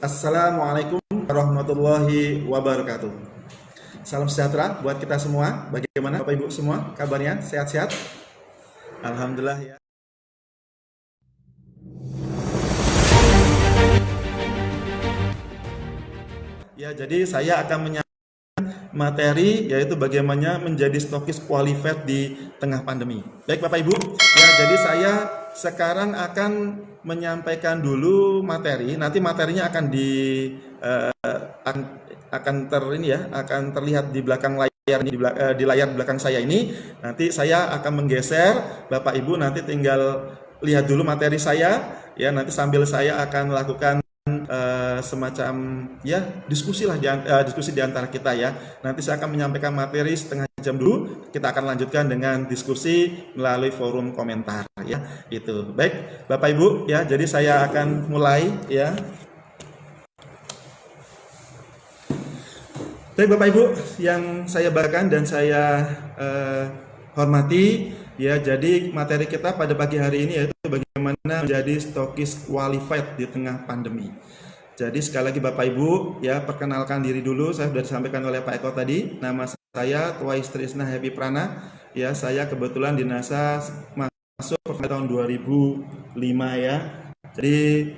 Assalamualaikum warahmatullahi wabarakatuh. Salam sejahtera buat kita semua. Bagaimana Bapak Ibu semua kabarnya? Sehat-sehat? Alhamdulillah ya. Ya, jadi saya akan menyampaikan materi yaitu bagaimana menjadi stokis qualified di tengah pandemi. Baik Bapak Ibu, ya jadi saya sekarang akan menyampaikan dulu materi. Nanti materinya akan akan terlihat di belakang layar ini, di layar belakang saya ini. Nanti saya akan menggeser, Bapak Ibu nanti tinggal lihat dulu materi saya ya, nanti sambil saya akan melakukan semacam ya diskusi di antara kita ya. Nanti saya akan menyampaikan materi setengah jam dulu. Kita akan lanjutkan dengan diskusi melalui forum komentar ya. Itu. Baik, Bapak Ibu ya. Jadi saya akan mulai ya. Baik Bapak Ibu yang saya banggakan dan saya hormati ya. Jadi materi kita pada pagi hari ini yaitu bagaimana menjadi stokis qualified di tengah pandemi. Jadi sekali lagi Bapak Ibu ya, perkenalkan diri dulu. Saya sudah disampaikan oleh Pak Eko tadi. Nama saya Twais Trisna Happy Prana. Ya, saya kebetulan di NASA masuk tahun 2005 ya. Jadi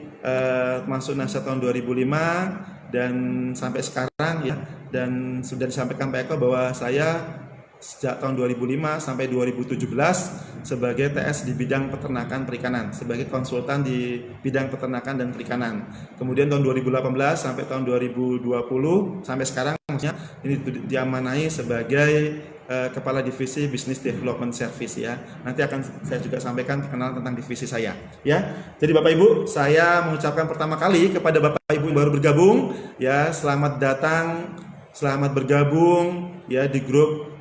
masuk NASA tahun 2005 dan sampai sekarang ya. Dan sudah disampaikan Pak Eko bahwa saya sejak tahun 2005 sampai 2017 sebagai TS di bidang peternakan perikanan, sebagai konsultan di bidang peternakan dan perikanan. Kemudian tahun 2018 sampai tahun 2020 sampai sekarang maksudnya ini diamanai sebagai Kepala Divisi Business Development Service ya. Nanti akan saya juga sampaikan perkenalan tentang divisi saya ya. Jadi Bapak Ibu, saya mengucapkan pertama kali kepada Bapak Ibu yang baru bergabung ya, selamat datang, selamat bergabung ya di grup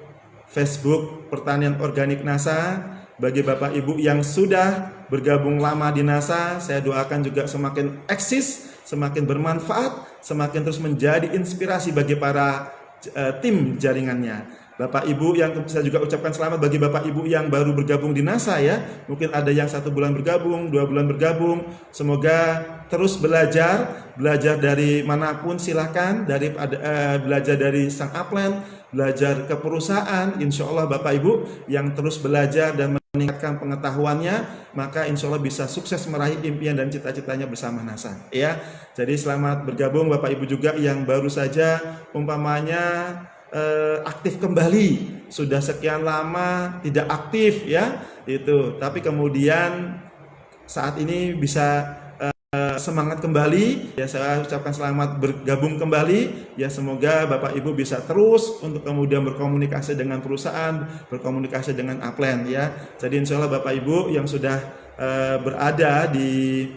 Facebook Pertanian Organik NASA. Bagi Bapak Ibu yang sudah bergabung lama di NASA, saya doakan juga semakin eksis, semakin bermanfaat, semakin terus menjadi inspirasi bagi para tim jaringannya. Bapak Ibu yang saya juga ucapkan selamat bagi Bapak Ibu yang baru bergabung di NASA ya. Mungkin ada yang 1 bulan bergabung, 2 bulan bergabung. Semoga terus belajar dari manapun silahkan, belajar dari sang upline, belajar ke perusahaan. Insya Allah Bapak Ibu yang terus belajar dan meningkatkan pengetahuannya, maka insya Allah bisa sukses meraih impian dan cita-citanya bersama NASA ya. Jadi selamat bergabung Bapak Ibu juga yang baru saja umpamanya aktif kembali, sudah sekian lama tidak aktif ya itu, tapi kemudian saat ini bisa semangat kembali ya. Saya ucapkan selamat bergabung kembali ya. Semoga Bapak Ibu bisa terus untuk kemudian berkomunikasi dengan perusahaan, berkomunikasi dengan upline ya. Jadi insya Allah Bapak Ibu yang sudah berada di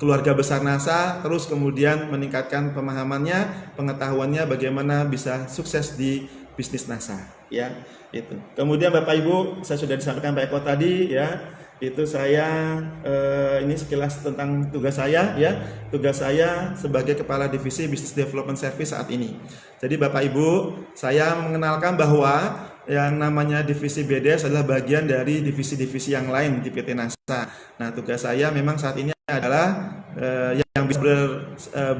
keluarga besar NASA terus kemudian meningkatkan pemahamannya, pengetahuannya bagaimana bisa sukses di bisnis NASA ya itu. Kemudian Bapak Ibu, saya sudah disampaikan Pak Eko tadi ya, itu saya ini sekilas tentang tugas saya ya. Tugas saya sebagai Kepala Divisi Business Development Service saat ini. Jadi Bapak Ibu, saya mengenalkan bahwa yang namanya divisi BDS adalah bagian dari divisi-divisi yang lain di PT NASA. Nah, tugas saya memang saat ini adalah yang bisa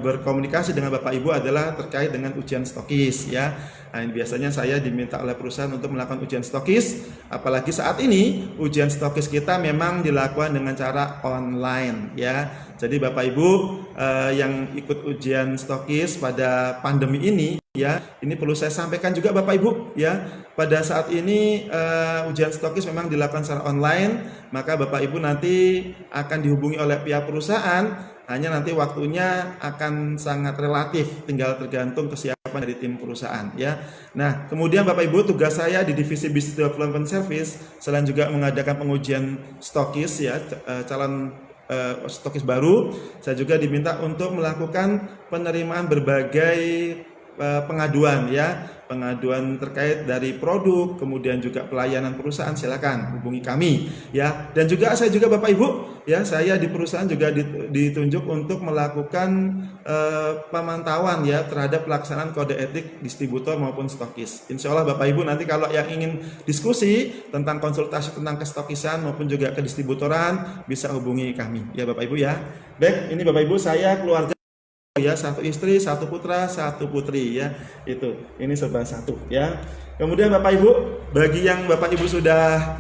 berkomunikasi dengan Bapak Ibu adalah terkait dengan ujian stokis ya. Nah, biasanya saya diminta oleh perusahaan untuk melakukan ujian stokis, apalagi saat ini ujian stokis kita memang dilakukan dengan cara online ya. Jadi Bapak Ibu yang ikut ujian stokis pada pandemi ini ya, ini perlu saya sampaikan juga Bapak Ibu ya. Pada saat ini ujian stokis memang dilakukan secara online, maka Bapak Ibu nanti akan dihubungi oleh pihak perusahaan, hanya nanti waktunya akan sangat relatif, tinggal tergantung kesiapan dari tim perusahaan ya. Nah, kemudian Bapak Ibu, tugas saya di Divisi Business Development Service selain juga mengadakan pengujian stokis ya, calon stokis baru, saya juga diminta untuk melakukan penerimaan berbagai pengaduan ya, pengaduan terkait dari produk, kemudian juga pelayanan perusahaan, silakan hubungi kami ya. Dan juga saya juga Bapak Ibu ya, saya di perusahaan juga ditunjuk untuk melakukan pemantauan ya terhadap pelaksanaan kode etik distributor maupun stokis. Insya Allah Bapak Ibu nanti kalau yang ingin diskusi tentang konsultasi tentang kestokisan maupun juga kedistributoran bisa hubungi kami ya Bapak Ibu ya. Baik, ini Bapak Ibu saya keluarga ya, 1 istri, 1 putra, 1 putri ya. Ini serba 1 ya. Kemudian Bapak Ibu, bagi yang Bapak Ibu sudah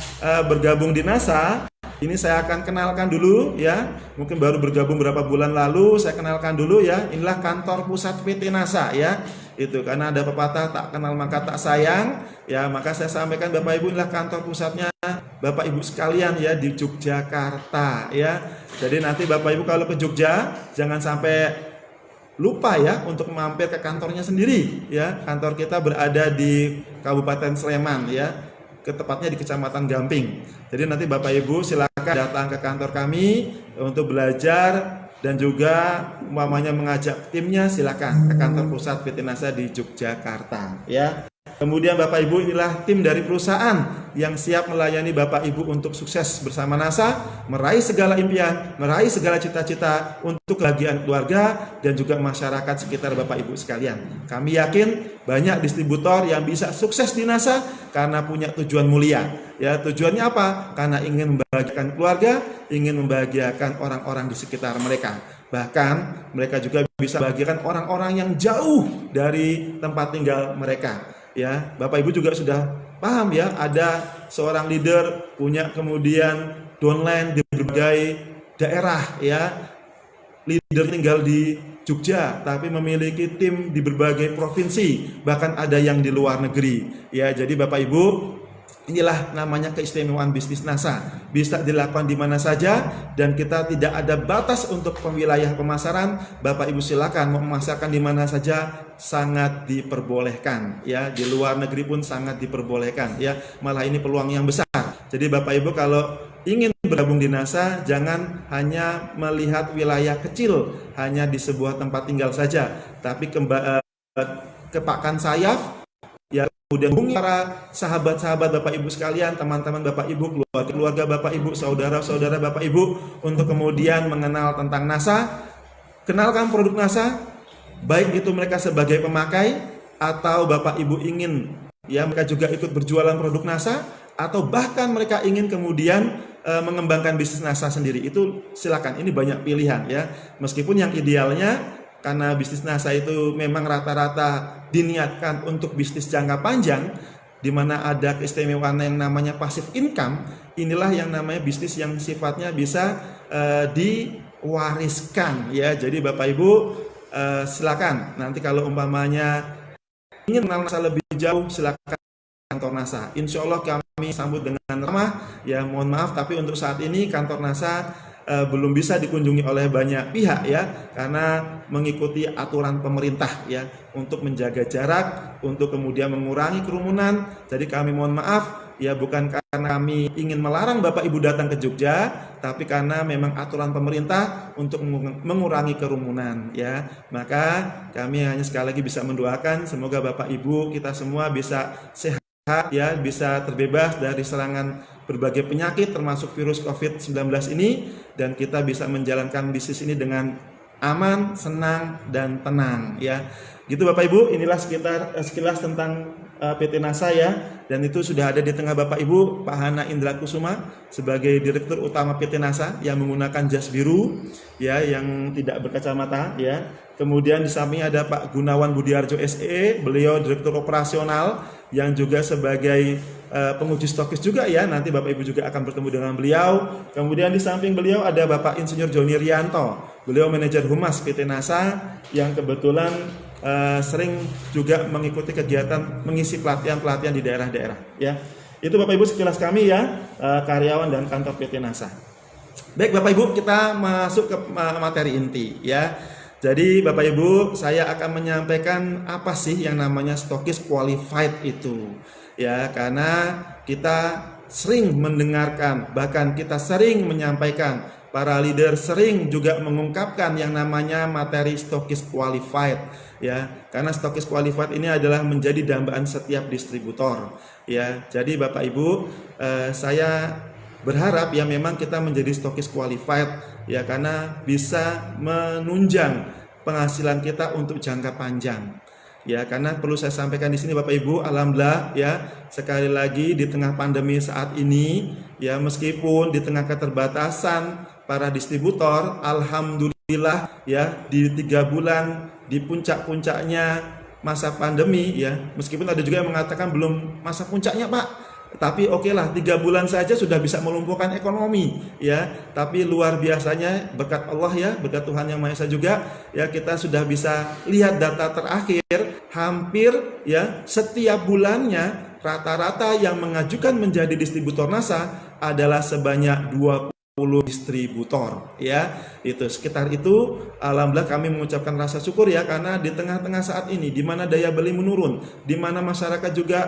bergabung di NASA, ini saya akan kenalkan dulu ya. Mungkin baru bergabung beberapa bulan lalu, saya kenalkan dulu ya. Inilah kantor pusat PT NASA ya. Karena ada pepatah tak kenal maka tak sayang ya, maka saya sampaikan Bapak Ibu, inilah kantor pusatnya Bapak Ibu sekalian ya di Yogyakarta ya. Jadi nanti Bapak Ibu kalau ke Jogja jangan sampai lupa ya untuk mampir ke kantornya sendiri ya. Kantor kita berada di Kabupaten Sleman ya, tepatnya di Kecamatan Gamping. Jadi nanti Bapak Ibu silakan datang ke kantor kami untuk belajar dan juga umpamanya mengajak timnya, silakan ke kantor pusat PT NASA di Yogyakarta ya. Kemudian Bapak Ibu, inilah tim dari perusahaan yang siap melayani Bapak Ibu untuk sukses bersama NASA, meraih segala impian, meraih segala cita-cita untuk kebahagiaan keluarga dan juga masyarakat sekitar Bapak Ibu sekalian. Kami yakin banyak distributor yang bisa sukses di NASA karena punya tujuan mulia. Ya, tujuannya apa? Karena ingin membahagiakan keluarga, ingin membahagiakan orang-orang di sekitar mereka. Bahkan mereka juga bisa membahagiakan orang-orang yang jauh dari tempat tinggal mereka. Ya, Bapak Ibu juga sudah paham ya, ada seorang leader punya kemudian downline di berbagai daerah ya. Leader tinggal di Jogja tapi memiliki tim di berbagai provinsi, bahkan ada yang di luar negeri. Ya, jadi Bapak Ibu, inilah namanya keistimewaan bisnis NASA. Bisa dilakukan di mana saja dan kita tidak ada batas untuk wilayah pemasaran. Bapak Ibu silakan mau memasarkan di mana saja, sangat diperbolehkan ya. Di luar negeri pun sangat diperbolehkan ya. Malah ini peluang yang besar. Jadi Bapak Ibu kalau ingin bergabung di NASA, jangan hanya melihat wilayah kecil hanya di sebuah tempat tinggal saja, tapi kepakan sayap ya. Kemudian hubungi para sahabat-sahabat Bapak Ibu sekalian, teman-teman Bapak Ibu, keluarga Bapak Ibu, saudara-saudara Bapak Ibu, untuk kemudian mengenal tentang NASA. Kenalkan produk NASA, baik itu mereka sebagai pemakai atau Bapak Ibu ingin ya mereka juga ikut berjualan produk NASA, atau bahkan mereka ingin kemudian mengembangkan bisnis NASA sendiri. Itu silakan, ini banyak pilihan ya. Meskipun yang idealnya, karena bisnis NASA itu memang rata-rata diniatkan untuk bisnis jangka panjang, di mana ada keistimewaan yang namanya passive income. Inilah yang namanya bisnis yang sifatnya bisa diwariskan ya. Jadi Bapak Ibu silakan nanti kalau umpamanya ingin mengenal NASA lebih jauh, silakan kantor NASA. Insya Allah kami sambut dengan ramah ya. Mohon maaf tapi untuk saat ini kantor NASA belum bisa dikunjungi oleh banyak pihak ya, karena mengikuti aturan pemerintah ya untuk menjaga jarak, untuk kemudian mengurangi kerumunan. Jadi kami mohon maaf ya, bukan karena kami ingin melarang Bapak Ibu datang ke Jogja, tapi karena memang aturan pemerintah untuk mengurangi kerumunan ya. Maka kami hanya sekali lagi bisa mendoakan semoga Bapak Ibu kita semua bisa sehat ya, bisa terbebas dari serangan berbagai penyakit termasuk virus COVID-19 ini, dan kita bisa menjalankan bisnis ini dengan aman, senang, dan tenang ya. Gitu Bapak Ibu, inilah sekilas tentang PT NASA ya, dan itu sudah ada di tengah Bapak Ibu Pak Hana Indra Kusuma sebagai Direktur Utama PT NASA yang menggunakan jas biru ya, yang tidak berkacamata ya. Kemudian di samping ada Pak Gunawan Budiarjo SE, beliau Direktur Operasional yang juga sebagai penguji stokis juga ya. Nanti Bapak Ibu juga akan bertemu dengan beliau. Kemudian di samping beliau ada Bapak Insinyur Joni Rianto, beliau manajer humas PT NASA yang kebetulan sering juga mengikuti kegiatan mengisi pelatihan-pelatihan di daerah-daerah ya. Itu Bapak Ibu sekilas kami ya, karyawan dan kantor PT NASA. Baik Bapak Ibu, kita masuk ke materi inti ya. Jadi Bapak Ibu, saya akan menyampaikan apa sih yang namanya stokis qualified itu ya, karena kita sering mendengarkan, bahkan kita sering menyampaikan, para leader sering juga mengungkapkan yang namanya materi stokis qualified ya, karena stokis qualified ini adalah menjadi dambaan setiap distributor ya. Jadi Bapak Ibu, saya berharap ya memang kita menjadi stokis qualified ya, karena bisa menunjang penghasilan kita untuk jangka panjang ya. Karena perlu saya sampaikan di sini Bapak Ibu, alhamdulillah ya, sekali lagi di tengah pandemi saat ini ya, meskipun di tengah keterbatasan para distributor, alhamdulillah alhamdulillah ya di 3 bulan di puncak-puncaknya masa pandemi ya, meskipun ada juga yang mengatakan belum masa puncaknya Pak, tapi oke lah 3 bulan saja sudah bisa melumpuhkan ekonomi ya, tapi luar biasanya berkat Allah ya, berkat Tuhan Yang Maha Esa juga ya, kita sudah bisa lihat data terakhir hampir ya setiap bulannya rata-rata yang mengajukan menjadi distributor NASA adalah sebanyak 20 distributor ya, itu sekitar itu. Alhamdulillah kami mengucapkan rasa syukur ya, karena di tengah-tengah saat ini di mana daya beli menurun, di mana masyarakat juga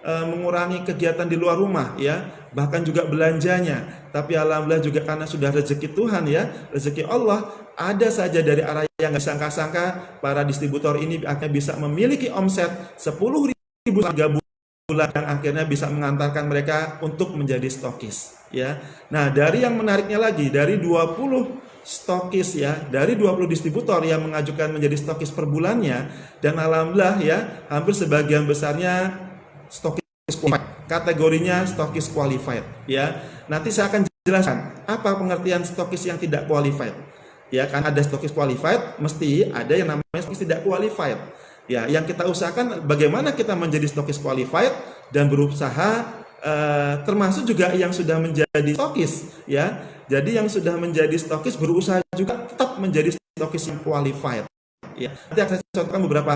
mengurangi kegiatan di luar rumah ya, bahkan juga belanjanya, tapi alhamdulillah juga karena sudah rezeki Tuhan ya, rezeki Allah, ada saja dari arah yang nggak disangka-sangka para distributor ini akan bisa memiliki omset 10.000 3 bulan yang akhirnya bisa mengantarkan mereka untuk menjadi stokis ya. Nah, dari yang menariknya lagi, dari 20 stokis ya, dari 20 distributor yang mengajukan menjadi stokis per bulannya, dan alhamdulillah ya hampir sebagian besarnya stokis qualified, kategorinya stokis qualified ya. Nanti saya akan jelaskan apa pengertian stokis yang tidak qualified ya, kan ada stokis qualified, mesti ada yang namanya stokis tidak qualified. Ya, yang kita usahakan bagaimana kita menjadi stokis qualified dan berusaha termasuk juga yang sudah menjadi stokis ya. Jadi yang sudah menjadi stokis berusaha juga tetap menjadi stokis yang qualified ya. Nanti akan saya contohkan beberapa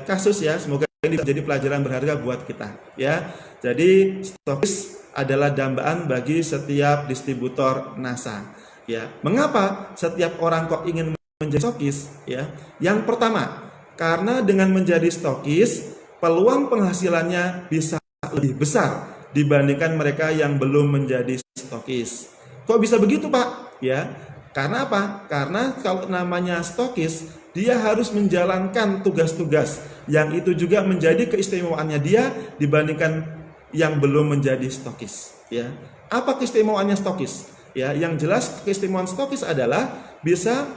kasus ya, semoga ini menjadi pelajaran berharga buat kita ya. Jadi stokis adalah dambaan bagi setiap distributor NASA ya. Mengapa setiap orang kok ingin menjadi stokis ya? Yang pertama, karena dengan menjadi stokis, peluang penghasilannya bisa lebih besar dibandingkan mereka yang belum menjadi stokis. Kok bisa begitu Pak? Ya, karena apa? Karena kalau namanya stokis, dia harus menjalankan tugas-tugas yang itu juga menjadi keistimewaannya dia dibandingkan yang belum menjadi stokis. Ya, apa keistimewaannya stokis? Ya, yang jelas keistimewaan stokis adalah bisa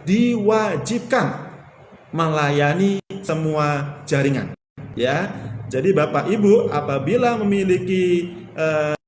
diwajibkan melayani semua jaringan ya. Jadi Bapak Ibu apabila memiliki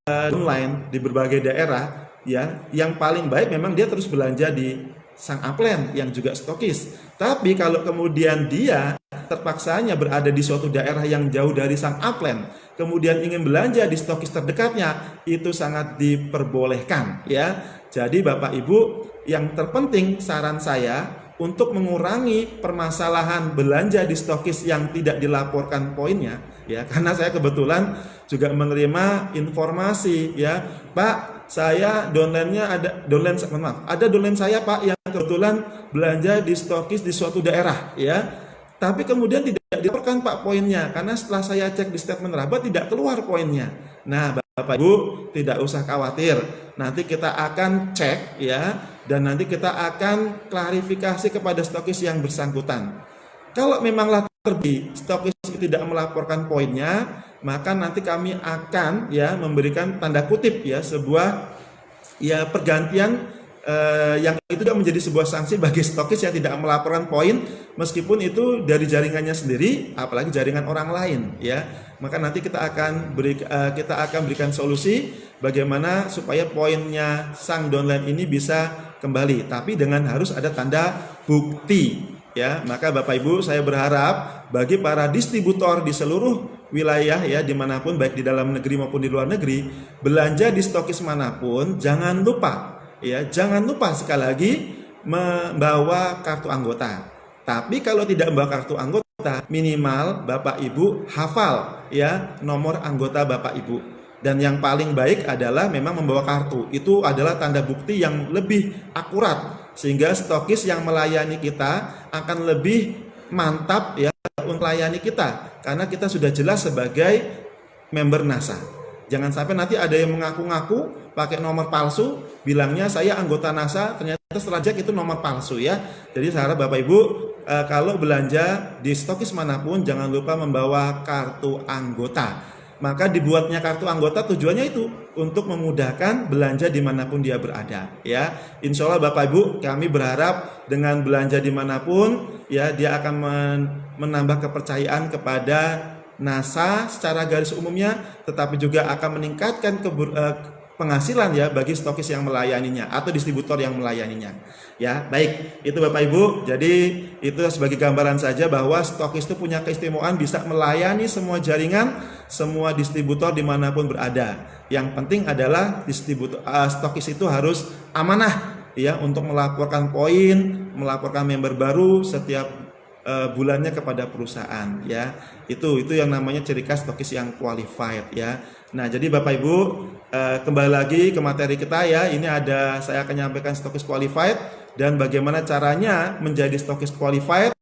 online di berbagai daerah ya, yang paling baik memang dia terus belanja di sang upline yang juga stokis. Tapi kalau kemudian dia terpaksanya berada di suatu daerah yang jauh dari sang upline, kemudian ingin belanja di stokis terdekatnya, itu sangat diperbolehkan ya. Jadi Bapak Ibu, yang terpenting saran saya untuk mengurangi permasalahan belanja di stokis yang tidak dilaporkan poinnya ya, karena saya kebetulan juga menerima informasi ya, Pak, saya downline-nya ada downline saya Pak yang kebetulan belanja di stokis di suatu daerah ya, tapi kemudian tidak dilaporkan Pak poinnya, karena setelah saya cek di statement laba tidak keluar poinnya. Nah Bapak Ibu tidak usah khawatir, nanti kita akan cek ya, dan nanti kita akan klarifikasi kepada stokis yang bersangkutan. Kalau memanglah terbukti stokis tidak melaporkan poinnya, maka nanti kami akan ya memberikan tanda kutip ya sebuah ya pergantian yang itu juga menjadi sebuah sanksi bagi stokis yang tidak melaporkan poin, meskipun itu dari jaringannya sendiri, apalagi jaringan orang lain ya. Maka nanti kita akan berikan solusi bagaimana supaya poinnya sang downline ini bisa kembali, tapi dengan harus ada tanda bukti ya. Maka Bapak Ibu, saya berharap bagi para distributor di seluruh wilayah ya, dimanapun baik di dalam negeri maupun di luar negeri, belanja di stokis manapun jangan lupa ya, jangan lupa sekali lagi membawa kartu anggota. Tapi kalau tidak membawa kartu anggota, minimal Bapak Ibu hafal ya nomor anggota Bapak Ibu. Dan yang paling baik adalah memang membawa kartu. Itu adalah tanda bukti yang lebih akurat, sehingga stokis yang melayani kita akan lebih mantap ya untuk melayani kita, karena kita sudah jelas sebagai member NASA. Jangan sampai nanti ada yang mengaku-ngaku pakai nomor palsu, bilangnya saya anggota NASA, ternyata setelah cek itu nomor palsu ya. Jadi saya harap Bapak Ibu kalau belanja di stokis manapun jangan lupa membawa kartu anggota. Maka dibuatnya kartu anggota tujuannya itu untuk memudahkan belanja dimanapun dia berada ya. Insya Allah Bapak Ibu, kami berharap dengan belanja dimanapun ya, dia akan menambah kepercayaan kepada NASA secara garis umumnya, tetapi juga akan meningkatkan penghasilan ya bagi stokis yang melayaninya atau distributor yang melayaninya. Ya, baik, itu Bapak Ibu. Jadi itu sebagai gambaran saja bahwa stokis itu punya keistimewaan bisa melayani semua jaringan, semua distributor dimanapun berada. Yang penting adalah distributor stokis itu harus amanah ya untuk melaporkan poin, melaporkan member baru setiap bulannya kepada perusahaan ya. Itu yang namanya ciri khas stokis yang qualified ya. Nah, jadi Bapak Ibu kembali lagi ke materi kita ya. Ini ada saya akan menyampaikan stokis qualified dan bagaimana caranya menjadi stokis qualified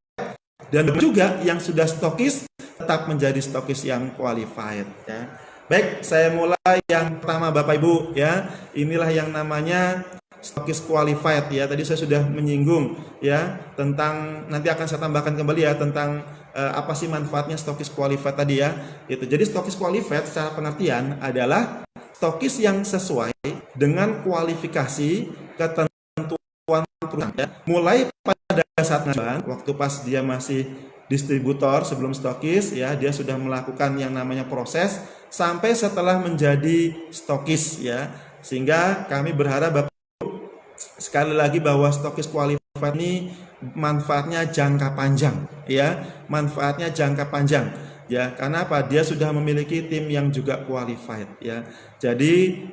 dan juga yang sudah stokis tetap menjadi stokis yang qualified ya. Baik, saya mulai yang pertama Bapak Ibu ya. Inilah yang namanya stokis qualified ya. Tadi saya sudah menyinggung ya tentang, nanti akan saya tambahkan kembali ya tentang apa sih manfaatnya stokis qualified tadi ya. Itu. Jadi stokis qualified secara pengertian adalah stokis yang sesuai dengan kualifikasi ketentuan perusahaan ya. Mulai pada saat pengajuan, waktu pas dia masih distributor sebelum stokis ya, dia sudah melakukan yang namanya proses sampai setelah menjadi stokis ya. Sehingga kami berharap sekali lagi bahwa stokis qualified ini manfaatnya jangka panjang ya, manfaatnya jangka panjang ya. Karena apa? Dia sudah memiliki tim yang juga qualified ya. Jadi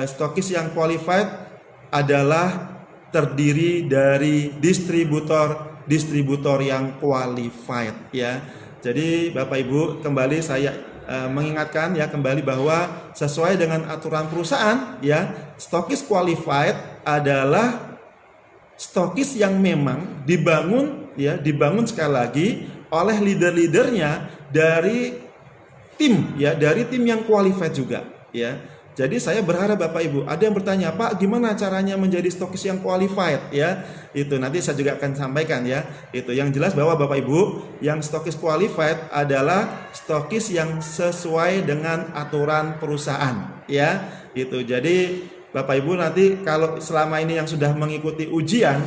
stokis yang qualified adalah terdiri dari distributor yang qualified ya. Jadi Bapak Ibu kembali saya mengingatkan ya kembali bahwa sesuai dengan aturan perusahaan ya, stokis qualified adalah stokis yang memang dibangun sekali lagi oleh leader-leadernya dari tim ya, dari tim yang qualified juga ya. Jadi saya berharap Bapak Ibu, ada yang bertanya, Pak gimana caranya menjadi stokis yang qualified ya. Itu nanti saya juga akan sampaikan ya. Itu yang jelas bahwa Bapak Ibu, yang stokis qualified adalah stokis yang sesuai dengan aturan perusahaan ya. Itu. Jadi Bapak Ibu nanti kalau selama ini yang sudah mengikuti ujian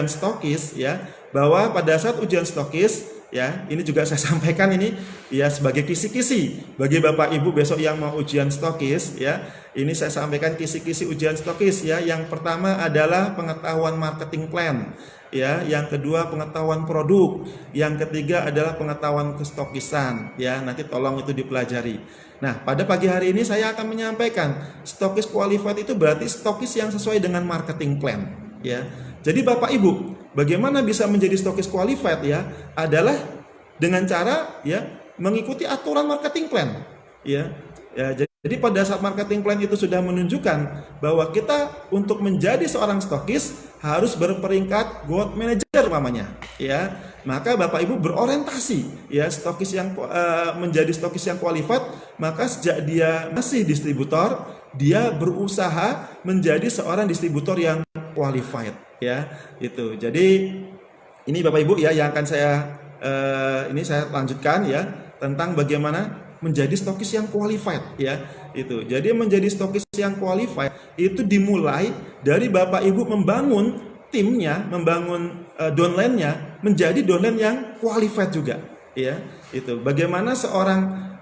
stokis ya, bahwa pada saat ujian stokis ya, ini juga saya sampaikan ini ya sebagai kisi-kisi bagi Bapak Ibu besok yang mau ujian stokis ya. Ini saya sampaikan kisi-kisi ujian stokis ya. Yang pertama adalah pengetahuan marketing plan ya, yang kedua pengetahuan produk, yang ketiga adalah pengetahuan kestokisan ya. Nanti tolong itu dipelajari. Nah, pada pagi hari ini saya akan menyampaikan stokis qualified itu berarti stokis yang sesuai dengan marketing plan ya. Jadi Bapak Ibu, bagaimana bisa menjadi stokis qualified ya? Adalah dengan cara ya mengikuti aturan marketing plan ya. Jadi pada saat marketing plan itu sudah menunjukkan bahwa kita untuk menjadi seorang stokis harus berperingkat gold manager namanya ya. Maka Bapak Ibu berorientasi ya stokis yang menjadi stokis yang qualified, maka sejak dia masih distributor, dia berusaha menjadi seorang distributor yang qualified ya. Itu. Jadi ini Bapak Ibu ya yang akan ini saya lanjutkan ya tentang bagaimana menjadi stokis yang qualified ya. Itu. Jadi menjadi stokis yang qualified itu dimulai dari Bapak Ibu membangun timnya, membangun downline-nya menjadi downline yang qualified juga ya. Itu. Bagaimana seorang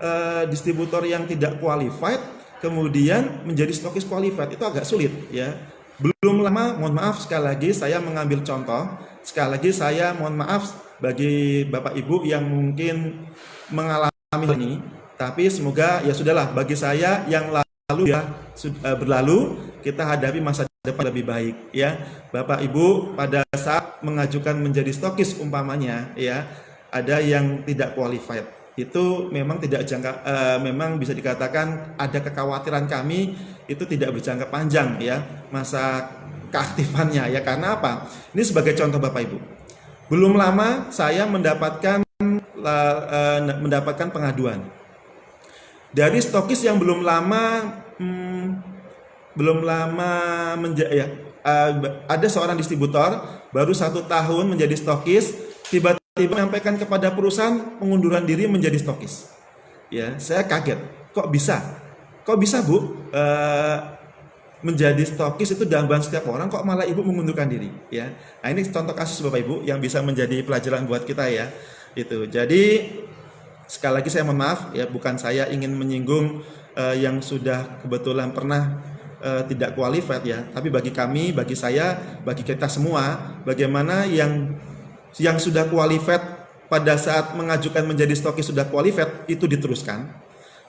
distributor yang tidak qualified kemudian menjadi stokis qualified itu agak sulit ya. Belum lama, mohon maaf sekali lagi saya mengambil contoh. Sekali lagi saya mohon maaf bagi Bapak Ibu yang mungkin mengalami ini. Tapi semoga ya sudahlah, bagi saya yang lalu ya berlalu, kita hadapi masa depan lebih baik ya. Bapak Ibu pada saat mengajukan menjadi stokis umpamanya ya, ada yang tidak qualified. Itu memang memang bisa dikatakan ada kekhawatiran kami itu tidak berjangka panjang ya masa keaktifannya ya. Karena apa? Ini sebagai contoh Bapak Ibu. Belum lama saya mendapatkan pengaduan dari stokis yang belum lama ada seorang distributor baru 1 tahun menjadi stokis, tiba-tiba menyampaikan kepada perusahaan pengunduran diri menjadi stokis. Ya, saya kaget. Kok bisa? Kok bisa, Bu? Menjadi stokis itu dambaan setiap orang, kok malah Ibu mengundurkan diri, ya. Nah, ini contoh kasus Bapak Ibu yang bisa menjadi pelajaran buat kita ya. Itu. Jadi sekali lagi saya mohon maaf ya, bukan saya ingin menyinggung yang sudah kebetulan pernah tidak qualified ya, tapi bagi kami, bagi saya, bagi kita semua, bagaimana yang sudah qualified pada saat mengajukan menjadi stokis sudah qualified itu diteruskan.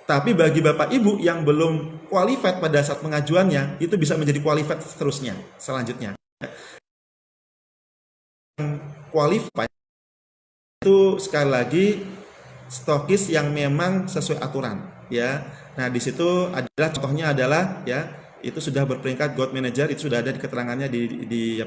Tapi bagi Bapak Ibu yang belum qualified pada saat pengajuannya itu bisa menjadi qualified seterusnya, selanjutnya. Qualified itu sekali lagi stokis yang memang sesuai aturan ya. Nah, di situ adalah contohnya adalah ya, itu sudah berperingkat Gold Manager, itu sudah ada di keterangannya di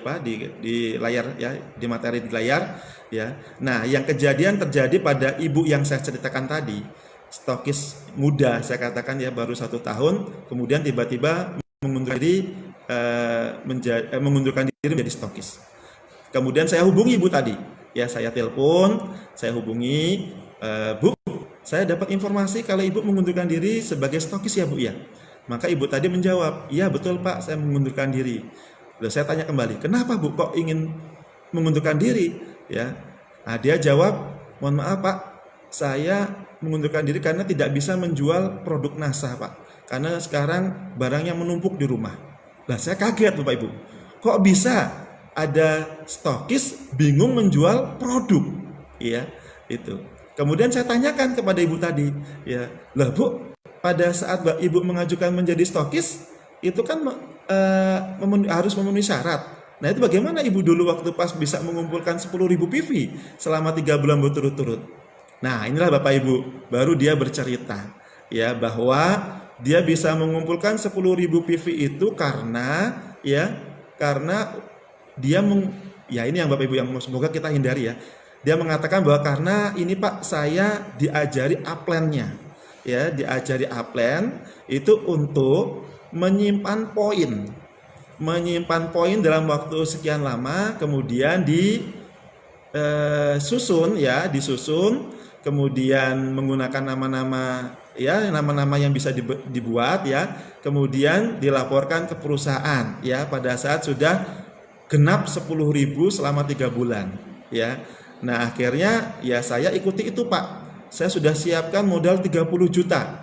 layar ya, di materi di layar ya. Nah, yang kejadian terjadi pada ibu yang saya ceritakan tadi, stokis muda saya katakan ya, baru 1 tahun, kemudian tiba-tiba mengundurkan diri menjadi stokis. Kemudian saya hubungi ibu tadi ya, saya telepon, saya hubungi, Bu, saya dapat informasi kalau ibu mengundurkan diri sebagai stokis ya Bu ya. Maka ibu tadi menjawab, iya betul Pak, saya mengundurkan diri. Lalu saya tanya kembali, kenapa Bu kok ingin mengundurkan diri? Ya, nah dia jawab, mohon maaf Pak, saya mengundurkan diri karena tidak bisa menjual produk NASA Pak. Karena sekarang barangnya menumpuk di rumah. Lah saya kaget Bapak Ibu, kok bisa ada stokis bingung menjual produk? Iya, itu. Kemudian saya tanyakan kepada ibu tadi, ya, lah Bu, pada saat Ibu mengajukan menjadi stokis, itu kan harus memenuhi syarat. Nah itu bagaimana Ibu dulu waktu pas bisa mengumpulkan 10.000 PV selama 3 bulan berturut-turut? Nah inilah Bapak Ibu, baru dia bercerita ya bahwa dia bisa mengumpulkan 10.000 PV itu karena dia ya ini yang Bapak Ibu yang semoga kita hindari ya. Dia mengatakan bahwa karena ini Pak, saya diajari upline-nya. Ya, diajari upline itu untuk menyimpan poin. Menyimpan poin dalam waktu sekian lama, kemudian disusun, kemudian menggunakan nama-nama yang bisa dibuat ya, kemudian dilaporkan ke perusahaan ya pada saat sudah genap 10.000 selama 3 bulan ya. Nah akhirnya ya saya ikuti itu Pak, saya sudah siapkan modal 30 juta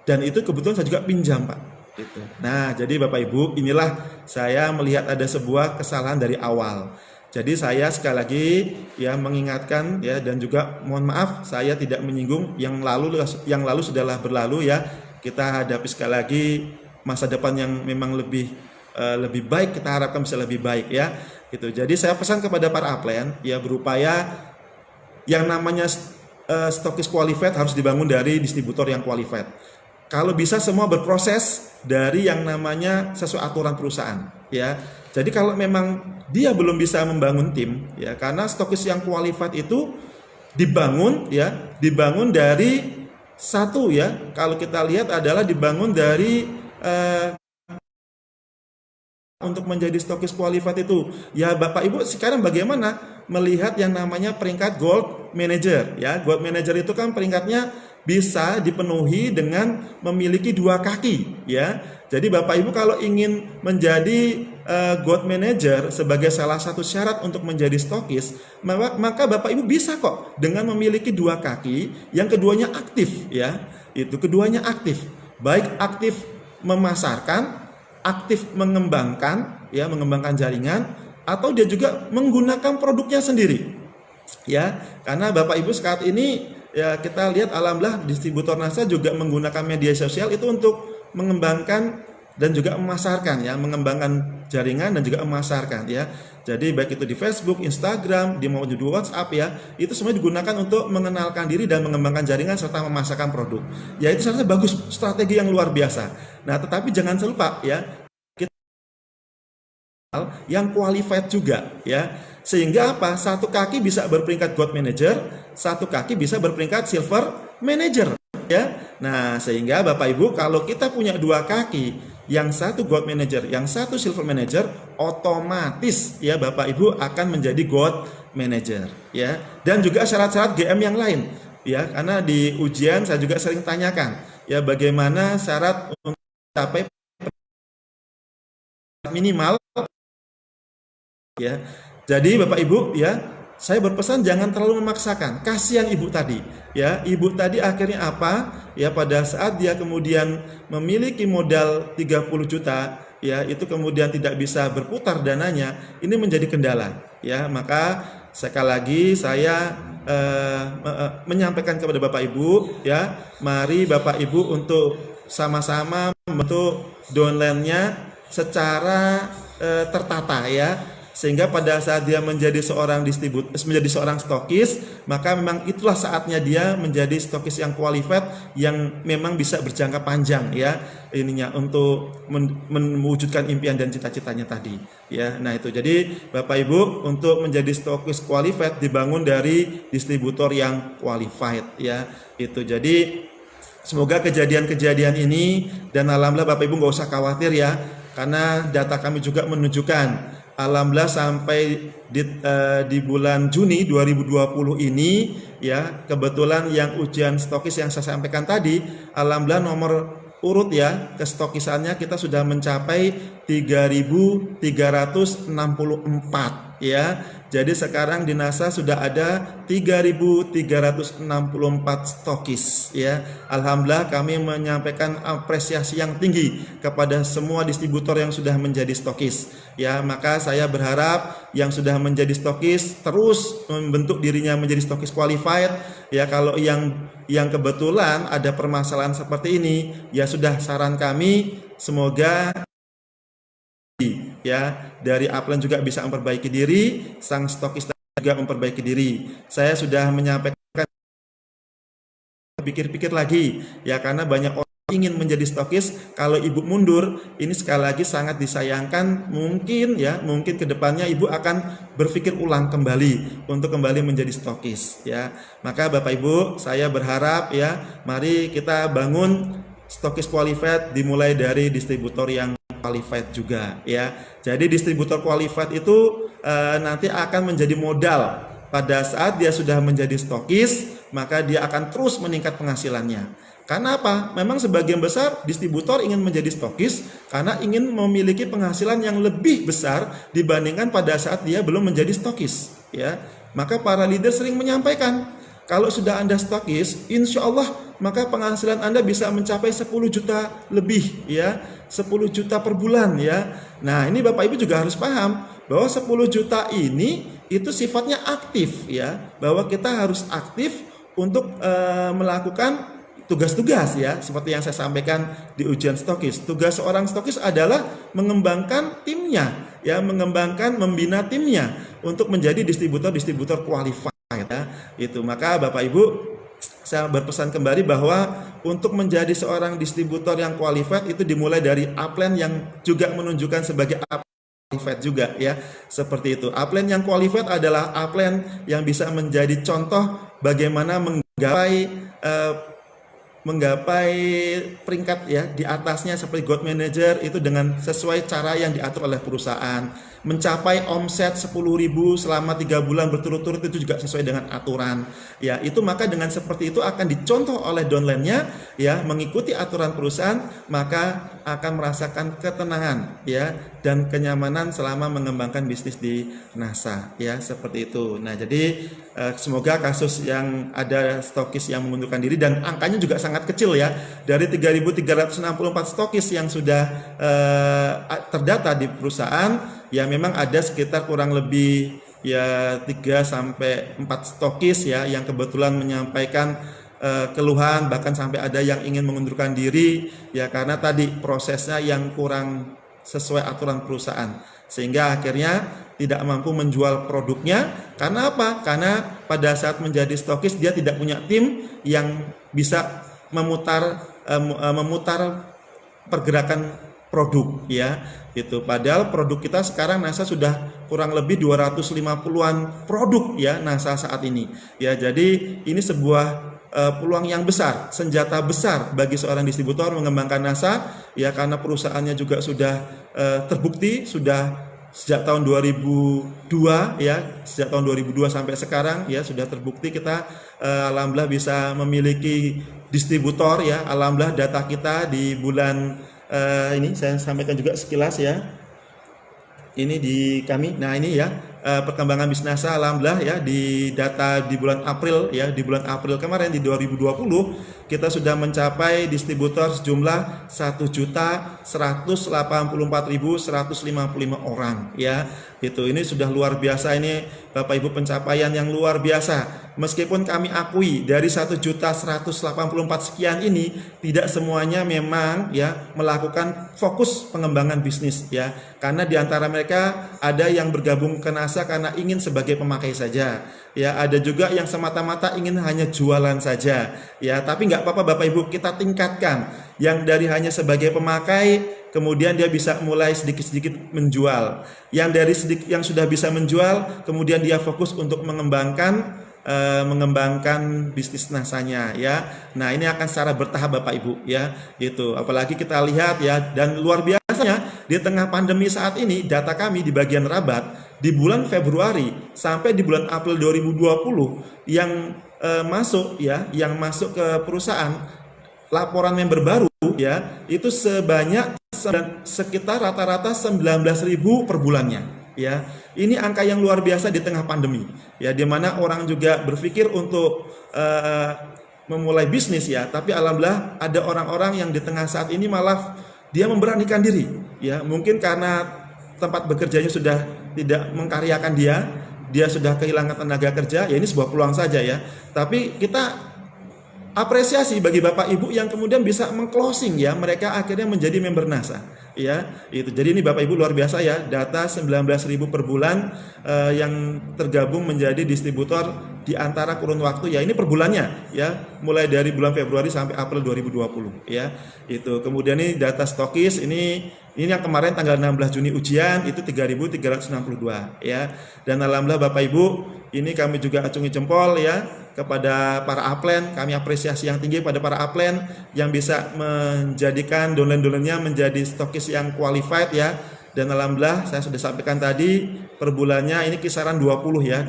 dan itu kebetulan saya juga pinjam Pak gitu. Nah jadi Bapak Ibu, inilah saya melihat ada sebuah kesalahan dari awal. Jadi saya sekali lagi ya mengingatkan ya, dan juga mohon maaf saya tidak menyinggung yang lalu sudahlah berlalu ya. Kita hadapi sekali lagi masa depan yang memang lebih baik, kita harapkan bisa lebih baik ya. Gitu. Jadi saya pesan kepada para upline ya, berupaya yang namanya stokis qualified harus dibangun dari distributor yang qualified. Kalau bisa semua berproses dari yang namanya sesuai aturan perusahaan ya. Jadi kalau memang dia belum bisa membangun tim ya, karena stokis yang qualified itu dibangun dari satu ya. Kalau kita lihat adalah dibangun dari untuk menjadi stokis qualified itu ya. Bapak Ibu sekarang bagaimana melihat yang namanya peringkat Gold Manager ya. Gold Manager itu kan peringkatnya bisa dipenuhi dengan memiliki 2 kaki ya. Jadi Bapak Ibu kalau ingin menjadi Gold Manager sebagai salah satu syarat untuk menjadi stokis, maka Bapak Ibu bisa kok dengan memiliki 2 kaki yang keduanya aktif ya. Itu keduanya aktif, baik aktif memasarkan, aktif mengembangkan jaringan, atau dia juga menggunakan produknya sendiri ya. Karena Bapak Ibu saat ini ya kita lihat alhamdulillah distributor NASA juga menggunakan media sosial itu untuk mengembangkan dan juga memasarkan ya, mengembangkan jaringan dan juga memasarkan ya. Jadi baik itu di Facebook, Instagram, di WhatsApp ya, itu semua digunakan untuk mengenalkan diri dan mengembangkan jaringan serta memasarkan produk. Ya itu sebenarnya bagus, strategi yang luar biasa. Nah, tetapi jangan lupa ya, kita yang qualified juga ya. Sehingga apa? 1 kaki bisa berperingkat Gold Manager, 1 kaki bisa berperingkat Silver Manager ya. Nah, sehingga Bapak Ibu kalau kita punya 2 kaki, yang 1 Gold Manager, yang 1 Silver Manager, otomatis ya Bapak Ibu akan menjadi Gold Manager ya. Dan juga syarat-syarat GM yang lain ya, karena di ujian saya juga sering tanyakan ya bagaimana syarat untuk mencapai minimal ya. Jadi Bapak Ibu ya, saya berpesan jangan terlalu memaksakan. Kasihan ibu tadi, ya. Ibu tadi akhirnya apa? Ya, pada saat dia kemudian memiliki modal 30 juta, ya, itu kemudian tidak bisa berputar dananya, ini menjadi kendala, ya. Maka sekali lagi saya menyampaikan kepada Bapak Ibu, ya, mari Bapak Ibu untuk sama-sama membentuk downline-nya secara tertata, ya, sehingga pada saat dia menjadi seorang distributor, menjadi seorang stokis, maka memang itulah saatnya dia menjadi stokis yang qualified, yang memang bisa berjangka panjang, ya, ininya untuk mewujudkan impian dan cita-citanya tadi, ya. Nah itu, jadi Bapak Ibu untuk menjadi stokis qualified dibangun dari distributor yang qualified, ya. Itu, jadi semoga kejadian-kejadian ini, dan alhamdulillah Bapak Ibu nggak usah khawatir, ya, karena data kami juga menunjukkan alhamdulillah sampai di bulan Juni 2020 ini, ya, kebetulan yang ujian stokis yang saya sampaikan tadi, alhamdulillah nomor urut, ya, kestokisannya kita sudah mencapai 3.364, ya. Jadi sekarang di NASA sudah ada 3.364 stokis, ya. Alhamdulillah kami menyampaikan apresiasi yang tinggi kepada semua distributor yang sudah menjadi stokis, ya. Maka saya berharap yang sudah menjadi stokis terus membentuk dirinya menjadi stokis qualified, ya. Kalau yang kebetulan ada permasalahan seperti ini, ya sudah, saran kami semoga, ya, dari upline juga bisa memperbaiki diri, sang stokis juga memperbaiki diri. Saya sudah menyampaikan, pikir-pikir lagi, ya, karena banyak orang ingin menjadi stokis. Kalau ibu mundur, ini sekali lagi sangat disayangkan. Mungkin, ya, mungkin kedepannya ibu akan berpikir ulang kembali untuk kembali menjadi stokis, ya. Maka Bapak Ibu, saya berharap, ya, mari kita bangun stokis qualified dimulai dari distributor yang qualified juga, ya. Jadi distributor qualified itu nanti akan menjadi modal pada saat dia sudah menjadi stokis, maka dia akan terus meningkat penghasilannya. Karena apa? Memang sebagian besar distributor ingin menjadi stokis karena ingin memiliki penghasilan yang lebih besar dibandingkan pada saat dia belum menjadi stokis, ya. Maka para leader sering menyampaikan, kalau sudah Anda stokis, insya Allah maka penghasilan Anda bisa mencapai 10 juta lebih, ya, 10 juta per bulan, ya. Nah ini Bapak Ibu juga harus paham bahwa 10 juta ini itu sifatnya aktif, ya, bahwa kita harus aktif untuk melakukan tugas-tugas, ya, seperti yang saya sampaikan di ujian stokis. Tugas seorang stokis adalah mengembangkan timnya, ya, membina timnya untuk menjadi distributor qualified, ya. Itu, maka Bapak Ibu, saya berpesan kembali bahwa untuk menjadi seorang distributor yang qualified itu dimulai dari upline yang juga menunjukkan sebagai qualified juga, ya, seperti itu. Upline yang qualified adalah upline yang bisa menjadi contoh bagaimana menggapai peringkat, ya, di atasnya seperti gold manager itu dengan sesuai cara yang diatur oleh perusahaan. Mencapai omset 10.000 selama 3 bulan berturut-turut itu juga sesuai dengan aturan, ya. Itu maka dengan seperti itu akan dicontoh oleh downline-nya, ya, mengikuti aturan perusahaan, maka akan merasakan ketenangan, ya, dan kenyamanan selama mengembangkan bisnis di NASA, ya, seperti itu. Nah, jadi semoga kasus yang ada stokis yang mengundurkan diri, dan angkanya juga sangat kecil, ya, dari 3.364 stokis yang sudah terdata di perusahaan, ya, memang ada sekitar kurang lebih, ya, 3-4 stokis, ya, yang kebetulan menyampaikan keluhan, bahkan sampai ada yang ingin mengundurkan diri, ya, karena tadi prosesnya yang kurang sesuai aturan perusahaan, sehingga akhirnya tidak mampu menjual produknya. Karena apa? Karena pada saat menjadi stokis dia tidak punya tim yang bisa memutar pergerakan produk, ya, itu. Padahal produk kita sekarang NASA sudah kurang lebih 250-an produk, ya, NASA saat ini, ya. Jadi ini sebuah peluang yang besar, senjata besar bagi seorang distributor mengembangkan NASA, ya, karena perusahaannya juga sudah terbukti, sudah sejak tahun 2002, ya, sejak tahun 2002 sampai sekarang, ya, sudah terbukti kita alhamdulillah bisa memiliki distributor, ya. Alhamdulillah data kita di bulan ini saya sampaikan juga sekilas, ya. Ini di kami. Nah, ini, ya, perkembangan bisnis NASA, alhamdulillah ya, di data di bulan April ya, di bulan April kemarin di 2020 kita sudah mencapai distributor sejumlah 1.184.155 orang ya. Ini sudah luar biasa, ini Bapak Ibu pencapaian yang luar biasa. Meskipun kami akui dari 1.184 sekian ini tidak semuanya memang ya melakukan fokus pengembangan bisnis ya. Karena di antara mereka ada yang bergabung ke NASA karena ingin sebagai pemakai saja. Ya, ada juga yang semata-mata ingin hanya jualan saja. Ya, tapi nggak apa-apa Bapak Ibu, kita tingkatkan. Yang dari hanya sebagai pemakai, kemudian dia bisa mulai sedikit-sedikit menjual. Yang dari yang sudah bisa menjual, kemudian dia fokus untuk mengembangkan bisnis nasanya ya. Nah, ini akan secara bertahap Bapak Ibu ya. Apalagi kita lihat ya, dan luar biasanya di tengah pandemi saat ini data kami di bagian Rabat di bulan Februari sampai di bulan April 2020 yang masuk ke perusahaan laporan member baru ya, itu sebanyak sekitar rata-rata 19.000 per bulannya. Ya, ini angka yang luar biasa di tengah pandemi. Ya, di mana orang juga berpikir untuk memulai bisnis ya, tapi alhamdulillah ada orang-orang yang di tengah saat ini malah dia memberanikan diri. Ya, mungkin karena tempat bekerjanya sudah tidak mengkaryakan dia sudah kehilangan tenaga kerja. Ya, ini sebuah peluang saja ya. Tapi kita apresiasi bagi Bapak Ibu yang kemudian bisa mengclosing ya, mereka akhirnya menjadi member NASA ya. Jadi ini Bapak Ibu luar biasa ya, data 19.000 per bulan yang tergabung menjadi distributor di antara kurun waktu ya, ini per bulannya ya, mulai dari bulan Februari sampai April 2020 ya. Kemudian ini data stokis, ini yang kemarin tanggal 16 Juni ujian itu 3.362 ya. Dan alhamdulillah Bapak Ibu, ini kami juga acungi jempol ya kepada para upline. Kami apresiasi yang tinggi pada para upline yang bisa menjadikan downline-downline-nya menjadi stokis yang qualified ya. Dan alhamdulillah saya sudah sampaikan tadi per bulannya ini kisaran 20 ya.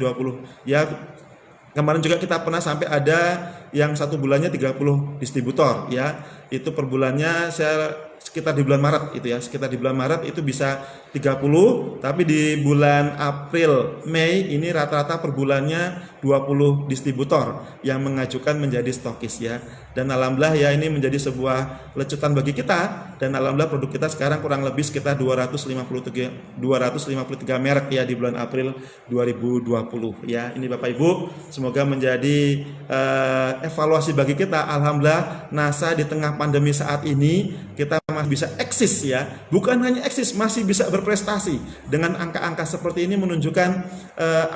Kemarin juga kita pernah sampai ada yang satu bulannya 30 distributor ya. Itu per bulannya sekitar di bulan Maret itu bisa 30, tapi di bulan April, Mei ini rata-rata per bulannya 20 distributor yang mengajukan menjadi stokis ya. Dan alhamdulillah ya, ini menjadi sebuah lecutan bagi kita, dan alhamdulillah produk kita sekarang kurang lebih sekitar 253 merek ya di bulan April 2020 ya. Ini Bapak Ibu, semoga menjadi evaluasi bagi kita. Alhamdulillah NASA di tengah pandemi saat ini kita masih bisa eksis ya, bukan hanya eksis, masih bisa berprestasi dengan angka-angka seperti ini, menunjukkan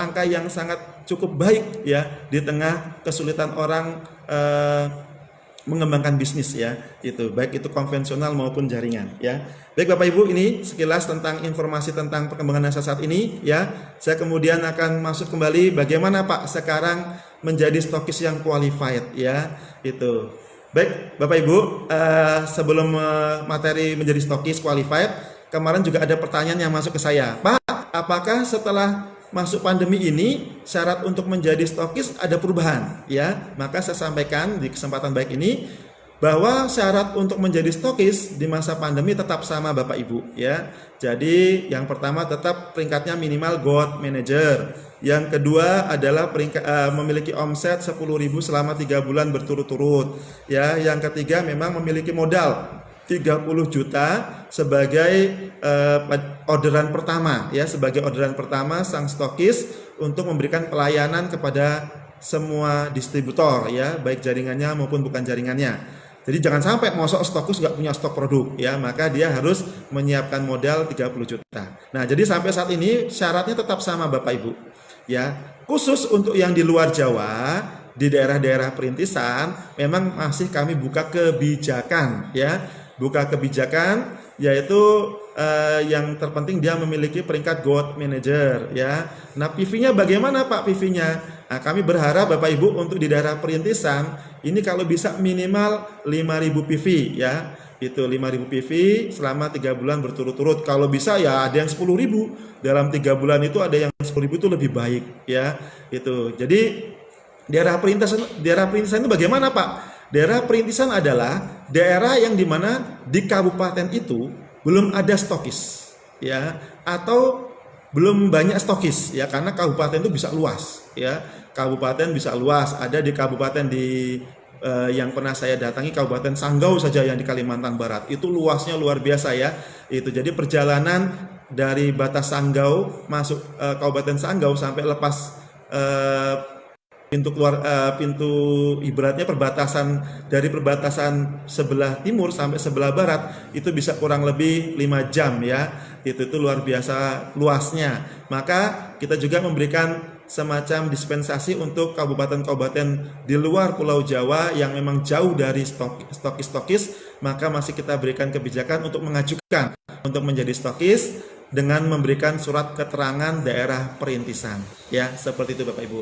angka yang sangat cukup baik ya di tengah kesulitan orang mengembangkan bisnis ya, baik itu konvensional maupun jaringan ya. Baik Bapak Ibu, ini sekilas tentang informasi tentang perkembangan NASA saat ini ya. Saya kemudian akan masuk kembali bagaimana Pak sekarang menjadi stokis yang qualified ya. Baik Bapak Ibu, sebelum materi menjadi stokis qualified, kemarin juga ada pertanyaan yang masuk ke saya. Pak, apakah setelah masuk pandemi ini syarat untuk menjadi stokis ada perubahan ya? Maka saya sampaikan di kesempatan baik ini bahwa syarat untuk menjadi stokis di masa pandemi tetap sama Bapak Ibu ya. Jadi yang pertama tetap peringkatnya minimal Gold Manager. Yang kedua adalah memiliki omset 10.000 selama 3 bulan berturut-turut ya. Yang ketiga memang memiliki modal 30 juta sebagai orderan pertama ya, sebagai orderan pertama sang stokis untuk memberikan pelayanan kepada semua distributor ya, baik jaringannya maupun bukan jaringannya. Jadi jangan sampai mosok stokis nggak punya stok produk ya, maka dia harus menyiapkan modal 30 juta. Nah, jadi sampai saat ini syaratnya tetap sama Bapak Ibu ya. Khusus untuk yang di luar Jawa, di daerah-daerah perintisan memang masih kami buka kebijakan ya. Buka kebijakan yaitu yang terpenting dia memiliki peringkat Gold Manager ya. Nah, PV-nya bagaimana Pak PV-nya? Nah, kami berharap Bapak Ibu untuk di daerah perintisan ini kalau bisa minimal 5.000 PV ya. Itu 5.000 PV selama 3 bulan berturut-turut. Kalau bisa ya ada yang 10.000. Dalam 3 bulan itu ada yang 10.000 itu lebih baik ya. Jadi daerah perintisan itu bagaimana Pak? Daerah perintisan adalah daerah yang dimana di kabupaten itu belum ada stokis ya, atau belum banyak stokis ya, karena kabupaten itu bisa luas ya. Kabupaten bisa luas, ada di kabupaten yang pernah saya datangi, Kabupaten Sanggau saja yang di Kalimantan Barat. Itu luasnya luar biasa ya. Itu jadi perjalanan dari batas Sanggau masuk Kabupaten Sanggau sampai lepas pintu ibaratnya perbatasan, dari perbatasan sebelah timur sampai sebelah barat itu bisa kurang lebih 5 jam ya. Itu luar biasa luasnya. Maka kita juga memberikan semacam dispensasi untuk kabupaten-kabupaten di luar Pulau Jawa yang memang jauh dari stokis, maka masih kita berikan kebijakan untuk mengajukan untuk menjadi stokis dengan memberikan surat keterangan daerah perintisan ya, seperti itu Bapak Ibu.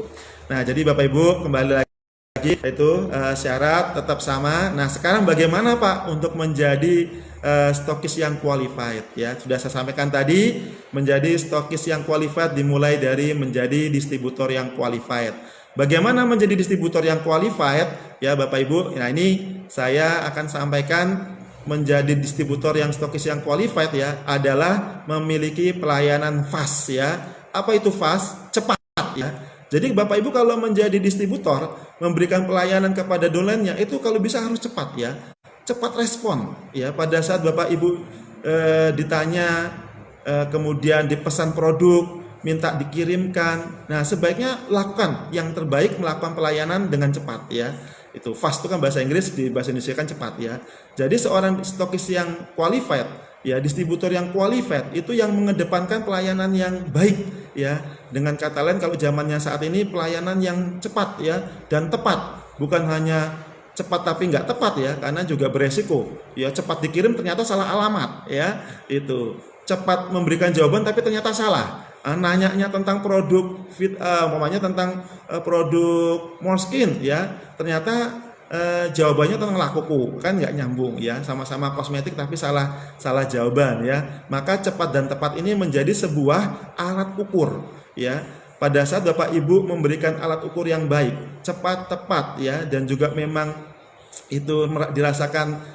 Nah, jadi Bapak Ibu kembali lagi itu syarat tetap sama. Nah, sekarang bagaimana Pak untuk menjadi stokis yang qualified ya? Sudah saya sampaikan tadi, menjadi stokis yang qualified dimulai dari menjadi distributor yang qualified. Bagaimana menjadi distributor yang qualified ya Bapak Ibu? Nah, ini saya akan sampaikan. Menjadi distributor yang stokis yang qualified ya adalah memiliki pelayanan fast ya. Apa itu fast? Cepat ya. Jadi Bapak Ibu kalau menjadi distributor memberikan pelayanan kepada dolennya itu kalau bisa harus cepat ya. Cepat respon ya, pada saat Bapak Ibu ditanya kemudian dipesan produk, minta dikirimkan. Nah, sebaiknya lakukan yang terbaik, melakukan pelayanan dengan cepat ya. Itu fast itu kan bahasa Inggris, di bahasa Indonesia kan cepat ya. Jadi seorang stokis yang qualified ya, distributor yang qualified itu yang mengedepankan pelayanan yang baik ya. Dengan kata lain kalau zamannya saat ini pelayanan yang cepat ya dan tepat, bukan hanya cepat tapi nggak tepat ya, karena juga beresiko ya. Cepat dikirim ternyata salah alamat ya. Itu cepat memberikan jawaban tapi ternyata salah. Nanyanya tentang produk umpamanya tentang produk Moleskine ya, ternyata jawabannya tentang lakuku, kan nggak nyambung ya, sama-sama kosmetik tapi salah jawaban ya. Maka cepat dan tepat ini menjadi sebuah alat ukur ya. Pada saat Bapak Ibu memberikan alat ukur yang baik, cepat, tepat ya, dan juga memang itu dirasakan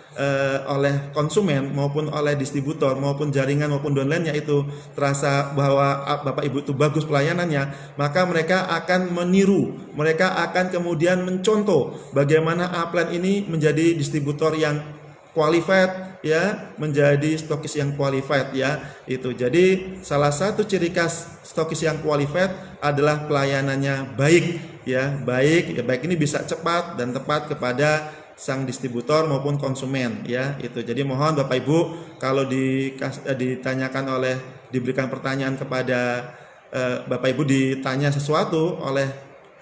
oleh konsumen maupun oleh distributor maupun jaringan maupun downline-nya, itu terasa bahwa Bapak Ibu itu bagus pelayanannya, maka mereka akan meniru, mereka akan kemudian mencontoh bagaimana upline ini menjadi distributor yang qualified ya, menjadi stokis yang qualified ya. Itu jadi salah satu ciri khas stokis yang qualified adalah pelayanannya baik ya, baik ini bisa cepat dan tepat kepada sang distributor maupun konsumen ya. Itu jadi mohon Bapak Ibu kalau ditanyakan diberikan pertanyaan kepada Bapak Ibu, ditanya sesuatu oleh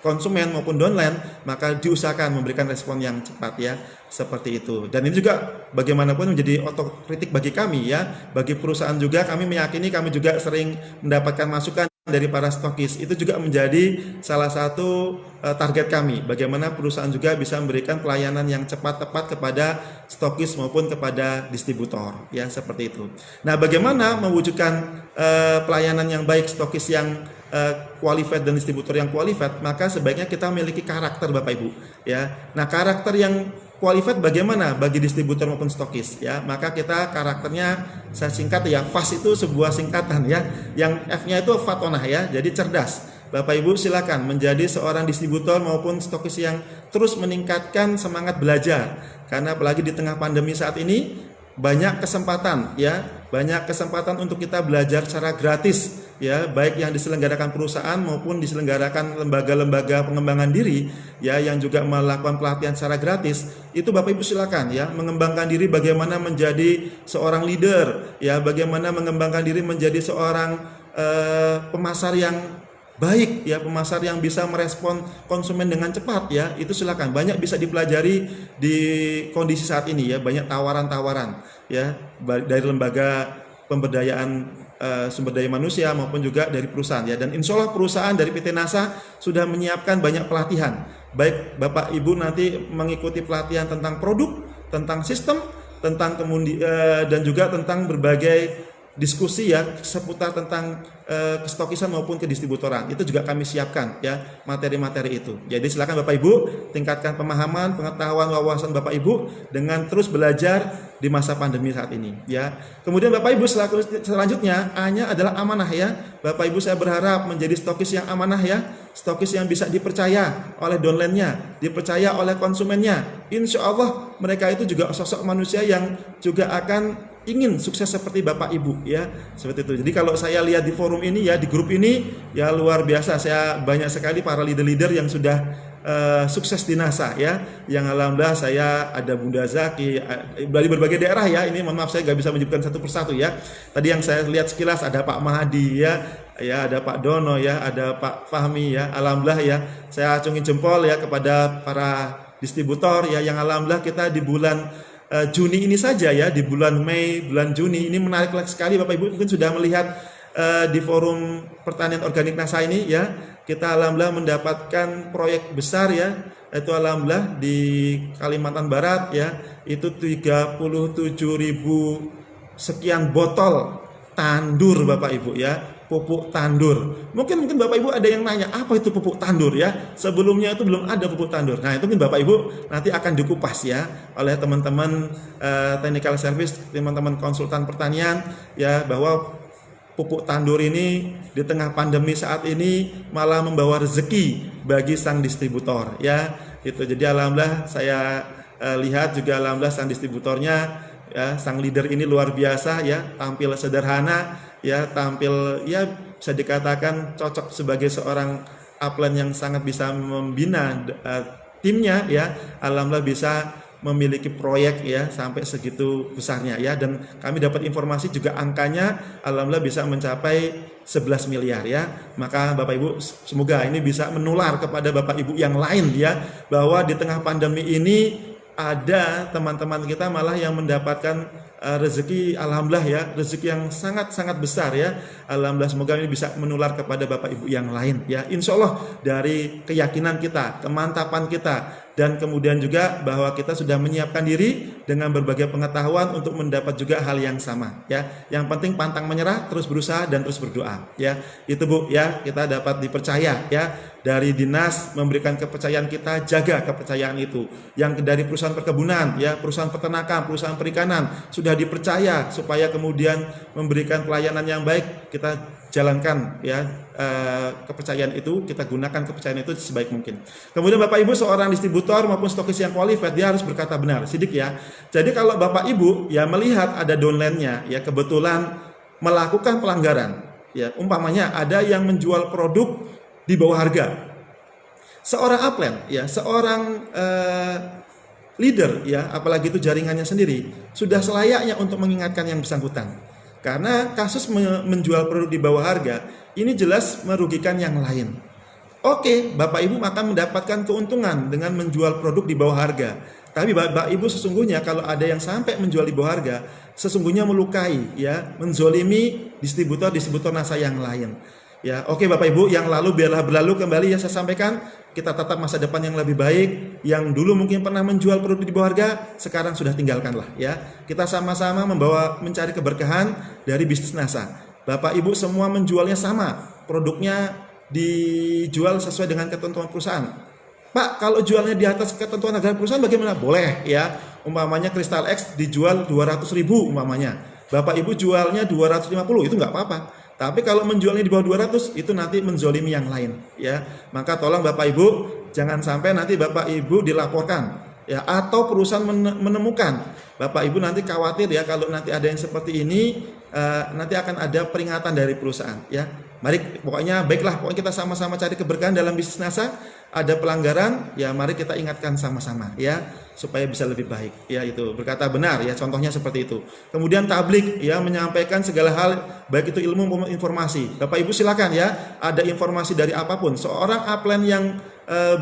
konsumen maupun downline, maka diusahakan memberikan respon yang cepat ya, seperti itu. Dan ini juga bagaimanapun menjadi otokritik bagi kami ya, bagi perusahaan juga. Kami meyakini, kami juga sering mendapatkan masukan dari para stokis. Itu juga menjadi salah satu target kami, bagaimana perusahaan juga bisa memberikan pelayanan yang cepat tepat kepada stokis maupun kepada distributor ya, seperti itu. Nah, bagaimana mewujudkan pelayanan yang baik, stokis yang qualified dan distributor yang qualified? Maka sebaiknya kita memiliki karakter Bapak Ibu ya. Nah, karakter yang qualified bagaimana bagi distributor maupun stokis ya? Maka kita karakternya saya singkat ya, FAST itu sebuah singkatan ya, yang F-nya itu fatonah ya, jadi cerdas. Bapak Ibu silakan menjadi seorang distributor maupun stokis yang terus meningkatkan semangat belajar, karena apalagi di tengah pandemi saat ini banyak kesempatan ya, banyak kesempatan untuk kita belajar secara gratis ya, baik yang diselenggarakan perusahaan maupun diselenggarakan lembaga-lembaga pengembangan diri ya, yang juga melakukan pelatihan secara gratis. Itu Bapak Ibu silakan ya, mengembangkan diri bagaimana menjadi seorang leader ya, bagaimana mengembangkan diri menjadi seorang pemasar yang baik ya, pemasar yang bisa merespon konsumen dengan cepat ya. Itu silakan, banyak bisa dipelajari di kondisi saat ini ya, banyak tawaran-tawaran ya dari lembaga pemberdayaan sumber daya manusia maupun juga dari perusahaan ya. Dan insya Allah perusahaan dari PT NASA sudah menyiapkan banyak pelatihan, baik Bapak Ibu nanti mengikuti pelatihan tentang produk, tentang sistem, tentang dan juga tentang berbagai diskusi ya seputar tentang kestokisan maupun kedistributoran. Itu juga kami siapkan ya, materi-materi itu. Jadi silakan Bapak Ibu tingkatkan pemahaman, pengetahuan, wawasan Bapak Ibu dengan terus belajar di masa pandemi saat ini ya. Kemudian Bapak Ibu selanjutnya A-nya adalah amanah ya. Bapak Ibu saya berharap menjadi stokis yang amanah ya, stokis yang bisa dipercaya oleh downline-nya, dipercaya oleh konsumennya. Insya Allah mereka itu juga sosok manusia yang juga akan ingin sukses seperti Bapak Ibu ya, seperti itu. Jadi kalau saya lihat di forum ini ya, di grup ini ya luar biasa, saya banyak sekali para leader-leader yang sudah sukses di NASA ya, yang alhamdulillah saya ada Bunda Zaki dari berbagai daerah ya. Ini mohon maaf saya nggak bisa menyebutkan satu persatu ya. Tadi yang saya lihat sekilas ada Pak Mahadi ya, ada Pak Dono ya, ada Pak Fahmi ya. Alhamdulillah ya, saya acungin jempol ya kepada para distributor ya, yang alhamdulillah kita di bulan Juni ini saja ya, di bulan Mei, bulan Juni ini menarik sekali. Bapak Ibu mungkin sudah melihat di forum pertanian organik NASA ini ya, kita alhamdulillah mendapatkan proyek besar ya, itu alhamdulillah di Kalimantan Barat ya, itu 37.000 sekian botol tandur Bapak Ibu ya, pupuk tandur. Mungkin Bapak Ibu ada yang nanya, apa itu pupuk tandur ya? Sebelumnya itu belum ada pupuk tandur. Nah, itu mungkin Bapak Ibu nanti akan dikupas ya oleh teman-teman technical service, teman-teman konsultan pertanian ya, bahwa pupuk tandur ini di tengah pandemi saat ini malah membawa rezeki bagi sang distributor ya. Itu jadi alhamdulillah saya lihat juga alhamdulillah sang distributornya ya, sang leader ini luar biasa ya, tampil sederhana ya, tampil ya bisa dikatakan cocok sebagai seorang upline yang sangat bisa membina timnya ya. Alhamdulillah bisa memiliki proyek ya sampai segitu besarnya ya, dan kami dapat informasi juga angkanya alhamdulillah bisa mencapai 11 miliar ya. Maka Bapak Ibu semoga ini bisa menular kepada Bapak Ibu yang lain ya, bahwa di tengah pandemi ini ada teman-teman kita malah yang mendapatkan rezeki alhamdulillah ya, rezeki yang sangat-sangat besar ya. Alhamdulillah semoga ini bisa menular kepada Bapak Ibu yang lain ya. Insya Allah dari keyakinan kita, kemantapan kita, dan kemudian juga bahwa kita sudah menyiapkan diri dengan berbagai pengetahuan untuk mendapat juga hal yang sama ya. Yang penting pantang menyerah, terus berusaha dan terus berdoa ya. Itu Bu ya, kita dapat dipercaya ya, dari dinas memberikan kepercayaan, kita jaga kepercayaan itu. Yang dari perusahaan perkebunan ya, perusahaan peternakan, perusahaan perikanan sudah dipercaya supaya kemudian memberikan pelayanan yang baik, kita jalankan ya kepercayaan itu, kita gunakan kepercayaan itu sebaik mungkin. Kemudian Bapak Ibu seorang distributor maupun stokis yang qualified, dia harus berkata benar sidik ya. Jadi kalau Bapak Ibu ya melihat ada downline-nya ya kebetulan melakukan pelanggaran ya, umpamanya ada yang menjual produk di bawah harga, seorang upline ya, seorang leader ya, apalagi itu jaringannya sendiri, sudah selayaknya untuk mengingatkan yang bersangkutan. Karena kasus menjual produk di bawah harga ini jelas merugikan yang lain. Oke, Bapak Ibu akan mendapatkan keuntungan dengan menjual produk di bawah harga. Tapi Bapak Ibu sesungguhnya kalau ada yang sampai menjual di bawah harga, sesungguhnya melukai ya, menzolimi distributor NASA yang lain. Ya, oke Bapak Ibu, yang lalu biarlah berlalu, kembali ya saya sampaikan, kita tatap masa depan yang lebih baik. Yang dulu mungkin pernah menjual produk di bawah harga, sekarang sudah tinggalkanlah ya. Kita sama-sama mencari keberkahan dari bisnis NASA. Bapak Ibu semua menjualnya sama, produknya dijual sesuai dengan ketentuan perusahaan. Pak, kalau jualnya di atas ketentuan harga perusahaan bagaimana? Boleh ya. Umpamanya Crystal X dijual 200.000 umpamanya. Bapak Ibu jualnya 250, itu nggak apa-apa. Tapi kalau menjualnya di bawah 200 itu nanti menzolimi yang lain ya. Maka tolong Bapak Ibu jangan sampai nanti Bapak Ibu dilaporkan ya, atau perusahaan menemukan. Bapak Ibu nanti khawatir ya, kalau nanti ada yang seperti ini nanti akan ada peringatan dari perusahaan ya. Mari pokoknya baiklah, pokoknya kita sama-sama cari keberkahan dalam bisnis NASA. Ada pelanggaran ya, mari kita ingatkan sama-sama ya, supaya bisa lebih baik ya. Itu berkata benar ya, contohnya seperti itu. Kemudian tablik ya, menyampaikan segala hal baik itu ilmu maupun informasi. Bapak Ibu silakan ya, ada informasi dari apapun, seorang upline yang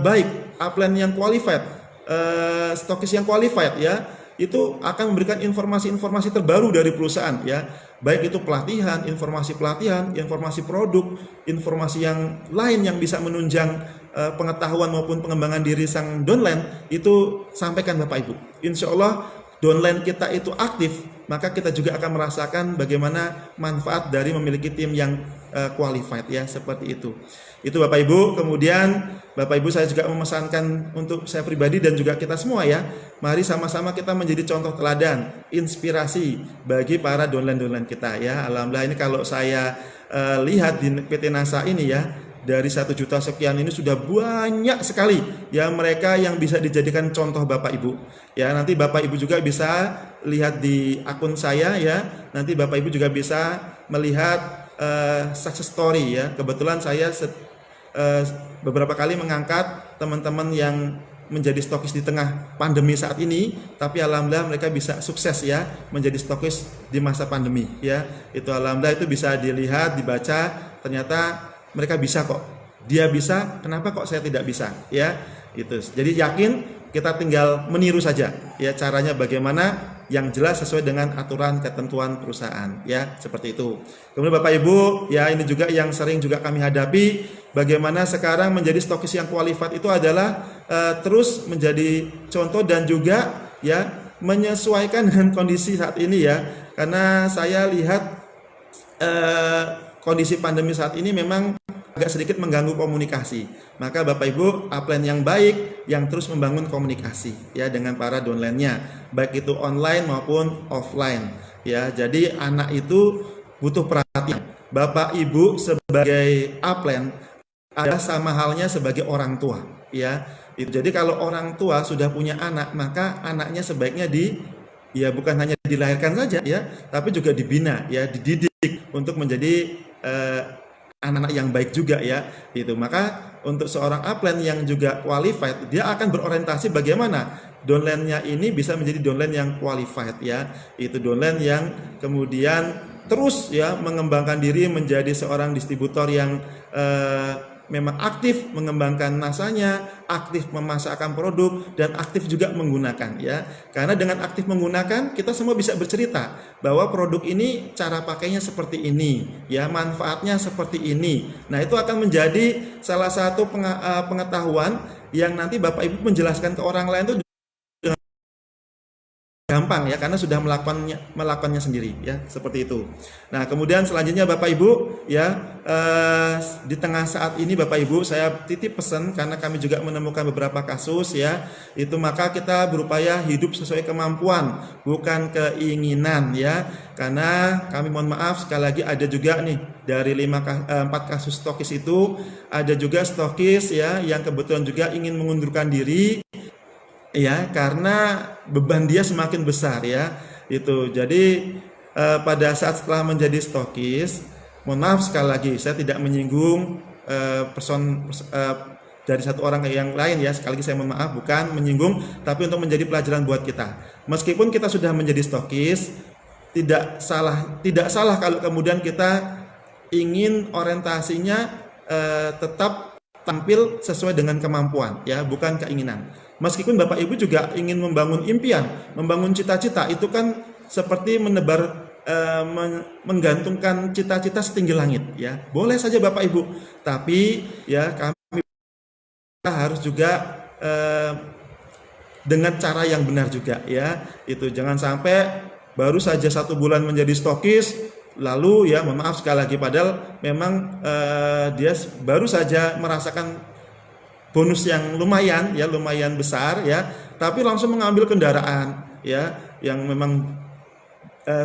baik, upline yang qualified, stokis yang qualified ya, itu akan memberikan informasi-informasi terbaru dari perusahaan ya, baik itu pelatihan, informasi produk, informasi yang lain yang bisa menunjang pengetahuan maupun pengembangan diri sang downline, itu sampaikan Bapak Ibu. Insya Allah downline kita itu aktif, maka kita juga akan merasakan bagaimana manfaat dari memiliki tim yang qualified ya, seperti itu. Itu Bapak Ibu. Kemudian Bapak Ibu, saya juga memesankan untuk saya pribadi dan juga kita semua ya. Mari sama-sama kita menjadi contoh teladan, inspirasi bagi para downline-downline kita ya. Alhamdulillah ini kalau saya lihat di PT NASA ini ya, dari 1 juta sekian ini sudah banyak sekali ya mereka yang bisa dijadikan contoh Bapak Ibu. Ya, nanti Bapak Ibu juga bisa lihat di akun saya ya. Nanti Bapak Ibu juga bisa melihat success story ya. Kebetulan saya beberapa kali mengangkat teman-teman yang menjadi stokis di tengah pandemi saat ini, tapi alhamdulillah mereka bisa sukses ya menjadi stokis di masa pandemi ya. Itu alhamdulillah itu bisa dilihat, dibaca, ternyata mereka bisa kok. Dia bisa, kenapa kok saya tidak bisa? Ya, itu. Jadi yakin, kita tinggal meniru saja. Ya, caranya bagaimana yang jelas sesuai dengan aturan ketentuan perusahaan. Ya, seperti itu. Kemudian Bapak Ibu, ya ini juga yang sering juga kami hadapi. Bagaimana sekarang menjadi stokis yang qualified itu adalah terus menjadi contoh dan juga ya menyesuaikan dengan kondisi saat ini ya. Karena saya lihat kondisi pandemi saat ini memang agak sedikit mengganggu komunikasi. Maka Bapak Ibu, upline yang baik yang terus membangun komunikasi ya dengan para downline-nya, baik itu online maupun offline. Ya, jadi anak itu butuh perhatian. Bapak Ibu sebagai upline adalah sama halnya sebagai orang tua, ya. Itu jadi kalau orang tua sudah punya anak, maka anaknya sebaiknya ya bukan hanya dilahirkan saja ya, tapi juga dibina ya, dididik untuk menjadi anak-anak yang baik juga ya. Itu maka untuk seorang upline yang juga qualified, dia akan berorientasi bagaimana downline-nya ini bisa menjadi downline yang qualified ya. Itu downline yang kemudian terus ya mengembangkan diri menjadi seorang distributor yang memang aktif mengembangkan nasanya, aktif memasarkan produk, dan aktif juga menggunakan ya. Karena dengan aktif menggunakan, kita semua bisa bercerita bahwa produk ini cara pakainya seperti ini, ya manfaatnya seperti ini. Nah itu akan menjadi salah satu pengetahuan yang nanti Bapak Ibu menjelaskan ke orang lain itu gampang ya, karena sudah melakukannya sendiri ya, seperti itu. Nah kemudian selanjutnya Bapak Ibu ya, di tengah saat ini Bapak Ibu saya titip pesan, karena kami juga menemukan beberapa kasus ya, itu maka kita berupaya hidup sesuai kemampuan bukan keinginan ya. Karena kami mohon maaf sekali lagi, ada juga nih dari 4 kasus stokis itu ada juga stokis ya yang kebetulan juga ingin mengundurkan diri ya, karena beban dia semakin besar ya. Itu jadi pada saat setelah menjadi stokis, mohon maaf sekali lagi saya tidak menyinggung dari satu orang ke yang lain ya. Sekali lagi saya mohon maaf, bukan menyinggung, tapi untuk menjadi pelajaran buat kita. Meskipun kita sudah menjadi stokis, tidak salah kalau kemudian kita ingin orientasinya tetap tampil sesuai dengan kemampuan ya, bukan keinginan. Meskipun Bapak Ibu juga ingin membangun impian, membangun cita-cita, itu kan seperti menggantungkan cita-cita setinggi langit ya. Boleh saja Bapak Ibu, tapi ya kami harus juga dengan cara yang benar juga ya. Itu jangan sampai baru saja 1 bulan menjadi stokis, lalu ya mohon maaf sekali lagi, padahal memang dia baru saja merasakan bonus yang lumayan besar ya, tapi langsung mengambil kendaraan ya yang memang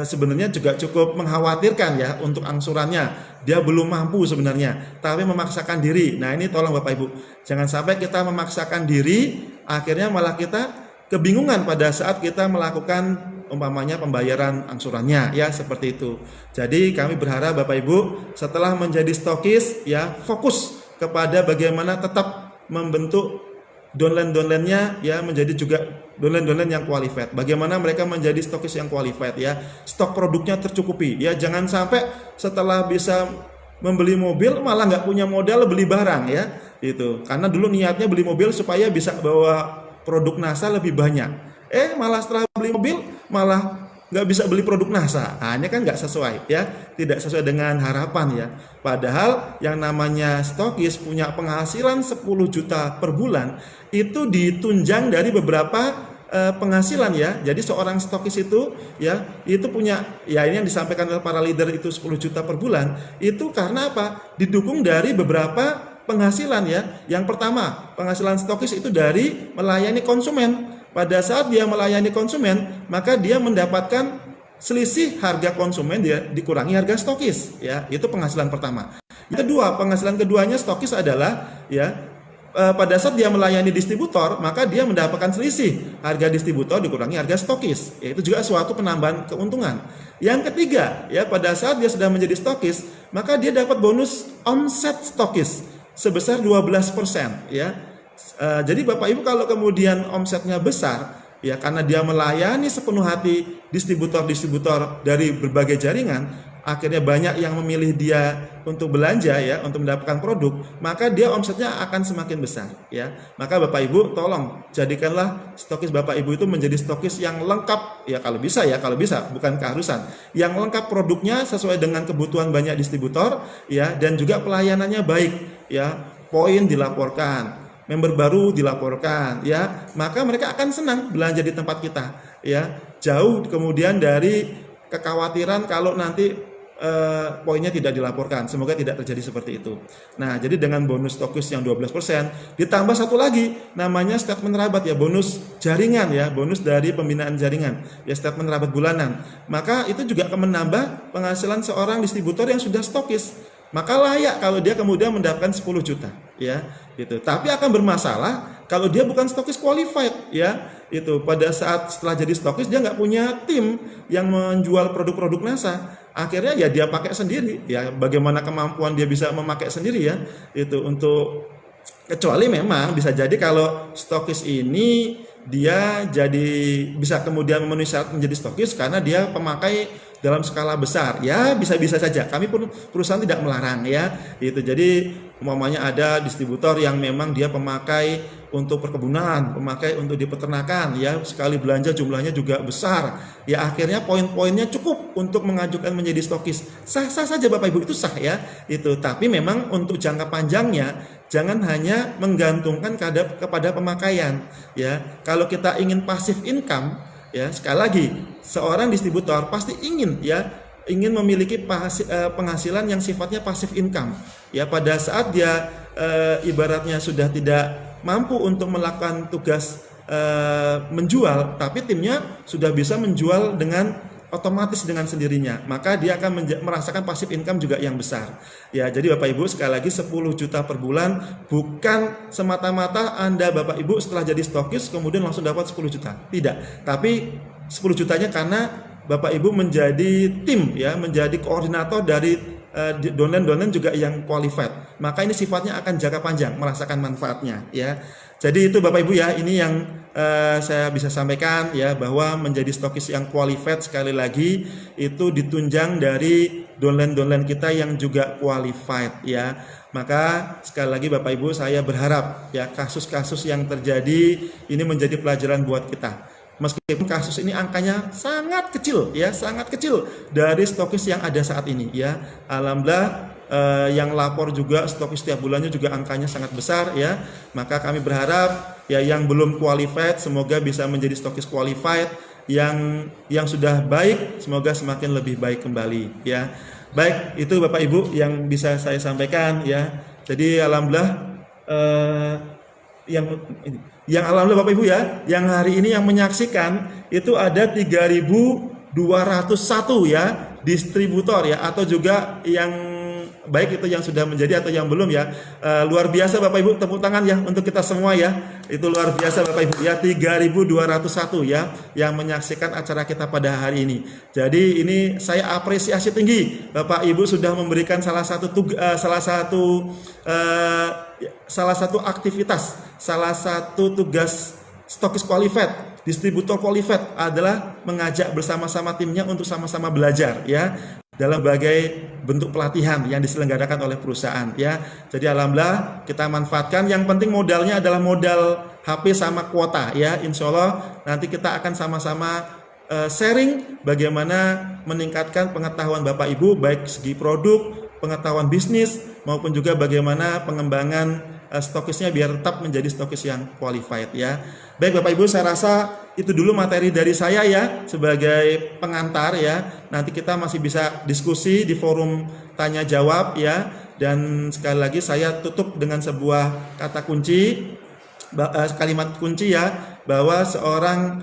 sebenarnya juga cukup mengkhawatirkan ya untuk angsurannya. Dia belum mampu sebenarnya, tapi memaksakan diri. Nah ini tolong Bapak Ibu, jangan sampai kita memaksakan diri akhirnya malah kita kebingungan pada saat kita melakukan umpamanya pembayaran angsurannya ya, seperti itu. Jadi kami berharap Bapak Ibu setelah menjadi stokis ya, fokus kepada bagaimana tetap membentuk downline-nya ya menjadi juga downline yang qualified. Bagaimana mereka menjadi stokis yang qualified ya. Stok produknya tercukupi ya. Jangan sampai setelah bisa membeli mobil malah nggak punya modal beli barang ya. Itu. Karena dulu niatnya beli mobil supaya bisa bawa produk NASA lebih banyak. Malah setelah beli mobil malah nggak bisa beli produk NASA. Nah, ini kan nggak sesuai ya, tidak sesuai dengan harapan ya. Padahal yang namanya stokis punya penghasilan 10 juta per bulan, itu ditunjang dari beberapa penghasilan ya. Jadi seorang stokis itu ya, itu punya ya, ini yang disampaikan oleh para leader itu 10 juta per bulan, itu karena apa? Didukung dari beberapa penghasilan ya. Yang pertama, penghasilan stokis itu dari melayani konsumen. Pada saat dia melayani konsumen, maka dia mendapatkan selisih harga konsumen, dia dikurangi harga stokis ya. Itu penghasilan pertama. Yang kedua, penghasilan keduanya stokis adalah ya, pada saat dia melayani distributor, maka dia mendapatkan selisih harga distributor dikurangi harga stokis. Ya, itu juga suatu penambahan keuntungan. Yang ketiga, ya, pada saat dia sudah menjadi stokis, maka dia dapat bonus omset stokis sebesar 12%, ya. Jadi Bapak Ibu kalau kemudian omsetnya besar, ya, karena dia melayani sepenuh hati distributor-distributor dari berbagai jaringan, akhirnya banyak yang memilih dia untuk belanja ya, untuk mendapatkan produk, maka dia omsetnya akan semakin besar ya. Maka Bapak Ibu tolong jadikanlah stokis Bapak Ibu itu menjadi stokis yang lengkap ya, kalau bisa ya, kalau bisa, bukan keharusan. Yang lengkap produknya sesuai dengan kebutuhan banyak distributor ya, dan juga pelayanannya baik ya. Poin dilaporkan, member baru dilaporkan ya, maka mereka akan senang belanja di tempat kita ya. Jauh kemudian dari kekhawatiran kalau nanti poinnya tidak dilaporkan. Semoga tidak terjadi seperti itu. Nah, jadi dengan bonus stokis yang 12%, ditambah satu lagi namanya statement rabat ya, bonus jaringan ya, bonus dari pembinaan jaringan ya, statement rabat bulanan. Maka itu juga akan menambah penghasilan seorang distributor yang sudah stokis. Maka layak kalau dia kemudian mendapatkan 10 juta ya, gitu. Tapi akan bermasalah kalau dia bukan stokis qualified ya. Itu pada saat setelah jadi stokis dia nggak punya tim yang menjual produk-produk NASA. Akhirnya ya dia pakai sendiri ya, bagaimana kemampuan dia bisa memakai sendiri ya, itu untuk, kecuali memang bisa jadi kalau stokis ini dia jadi bisa kemudian memenuhi syarat menjadi stokis karena dia pemakai dalam skala besar ya, bisa-bisa saja, kami pun perusahaan tidak melarang ya, itu. Jadi umpamanya ada distributor yang memang dia pemakai untuk perkebunan, pemakai untuk di peternakan ya, sekali belanja jumlahnya juga besar ya, akhirnya poin-poinnya cukup untuk mengajukan menjadi stokis, sah-sah saja Bapak Ibu, itu sah ya itu. Tapi memang untuk jangka panjangnya jangan hanya menggantungkan kepada pemakaian ya. Kalau kita ingin pasif income ya, sekali lagi seorang distributor pasti ingin ya, ingin memiliki penghasilan yang sifatnya pasif income ya. Pada saat dia ibaratnya sudah tidak mampu untuk melakukan tugas menjual, tapi timnya sudah bisa menjual dengan otomatis dengan sendirinya, maka dia akan merasakan pasif income juga yang besar ya. Jadi Bapak Ibu sekali lagi 10 juta per bulan bukan semata-mata Anda Bapak Ibu setelah jadi stokis kemudian langsung dapat 10 juta, tidak, tapi 10 jutanya karena Bapak Ibu menjadi tim ya, menjadi koordinator dari downline juga yang qualified, maka ini sifatnya akan jangka panjang merasakan manfaatnya ya. Jadi itu Bapak Ibu ya, ini yang saya bisa sampaikan ya, bahwa menjadi stokis yang qualified sekali lagi itu ditunjang dari downline kita yang juga qualified ya. Maka sekali lagi Bapak Ibu saya berharap ya, kasus-kasus yang terjadi ini menjadi pelajaran buat kita. Meskipun kasus ini angkanya sangat kecil ya, sangat kecil dari stokis yang ada saat ini ya. Alhamdulillah yang lapor juga stokis setiap bulannya juga angkanya sangat besar ya. Maka kami berharap ya yang belum qualified semoga bisa menjadi stokis qualified, yang sudah baik semoga semakin lebih baik kembali ya. Baik, itu Bapak Ibu yang bisa saya sampaikan ya. Jadi alhamdulillah yang alhamdulillah Bapak Ibu ya, yang hari ini yang menyaksikan itu ada 3.201 ya distributor ya, atau juga yang baik itu yang sudah menjadi atau yang belum ya. Luar biasa Bapak Ibu, tepuk tangan ya untuk kita semua ya. Itu luar biasa Bapak Ibu ya, 3.201 ya yang menyaksikan acara kita pada hari ini. Jadi ini saya apresiasi tinggi, Bapak Ibu sudah memberikan salah satu aktivitas, salah satu tugas stokis qualified, distributor qualified adalah mengajak bersama-sama timnya untuk sama-sama belajar ya, dalam berbagai bentuk pelatihan yang diselenggarakan oleh perusahaan ya. Jadi alhamdulillah kita manfaatkan, yang penting modalnya adalah modal HP sama kuota ya. Insya Allah nanti kita akan sama-sama sharing bagaimana meningkatkan pengetahuan Bapak Ibu, baik segi produk, pengetahuan bisnis, maupun juga bagaimana pengembangan stokisnya biar tetap menjadi stokis yang qualified ya. Baik Bapak Ibu, saya rasa itu dulu materi dari saya ya sebagai pengantar ya. Nanti kita masih bisa diskusi di forum tanya jawab ya. Dan sekali lagi saya tutup dengan sebuah kata kunci, kalimat kunci ya, bahwa seorang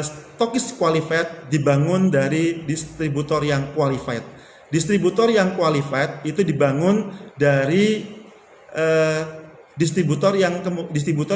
stokis qualified dibangun dari distributor yang qualified. Distributor yang qualified itu dibangun dari distributor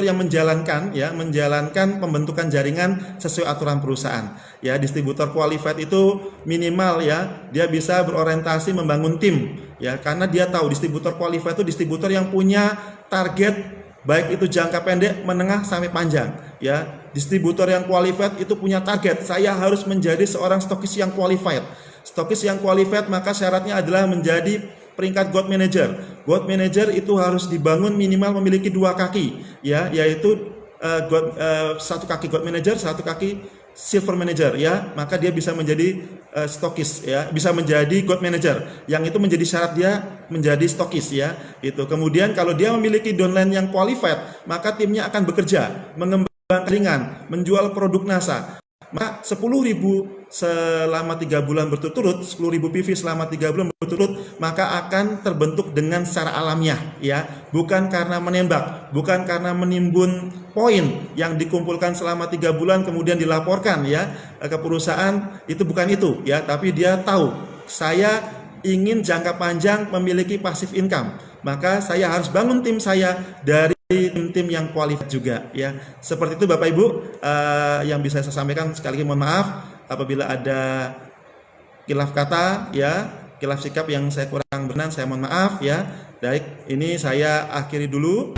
yang menjalankan pembentukan jaringan sesuai aturan perusahaan. Ya, distributor qualified itu minimal ya, dia bisa berorientasi membangun tim ya, karena dia tahu distributor qualified itu distributor yang punya target baik itu jangka pendek, menengah sampai panjang ya. Distributor yang qualified itu punya target, saya harus menjadi seorang stokis yang qualified. Stokis yang qualified maka syaratnya adalah menjadi peringkat gold manager. Gold manager itu harus dibangun minimal memiliki 2 kaki ya, yaitu satu kaki gold manager, satu kaki silver manager ya, maka dia bisa menjadi stokis ya, bisa menjadi gold manager, yang itu menjadi syarat dia menjadi stokis ya. Itu kemudian kalau dia memiliki downline yang qualified, maka timnya akan bekerja mengembangkan jaringan, menjual produk NASA. Maka 10.000 selama 3 bulan berturut-turut, 10.000 PV selama 3 bulan berturut-turut, maka akan terbentuk dengan secara alamiah ya, bukan karena menembak, bukan karena menimbun poin yang dikumpulkan selama 3 bulan kemudian dilaporkan ya ke perusahaan. Itu bukan itu ya, tapi dia tahu saya ingin jangka panjang memiliki passive income, maka saya harus bangun tim saya dari tim yang qualified juga ya. Seperti itu Bapak Ibu yang bisa saya sampaikan. Sekali lagi mohon maaf apabila ada khilaf kata ya, khilaf sikap yang saya kurang berkenan, saya mohon maaf ya. Baik, ini saya akhiri dulu.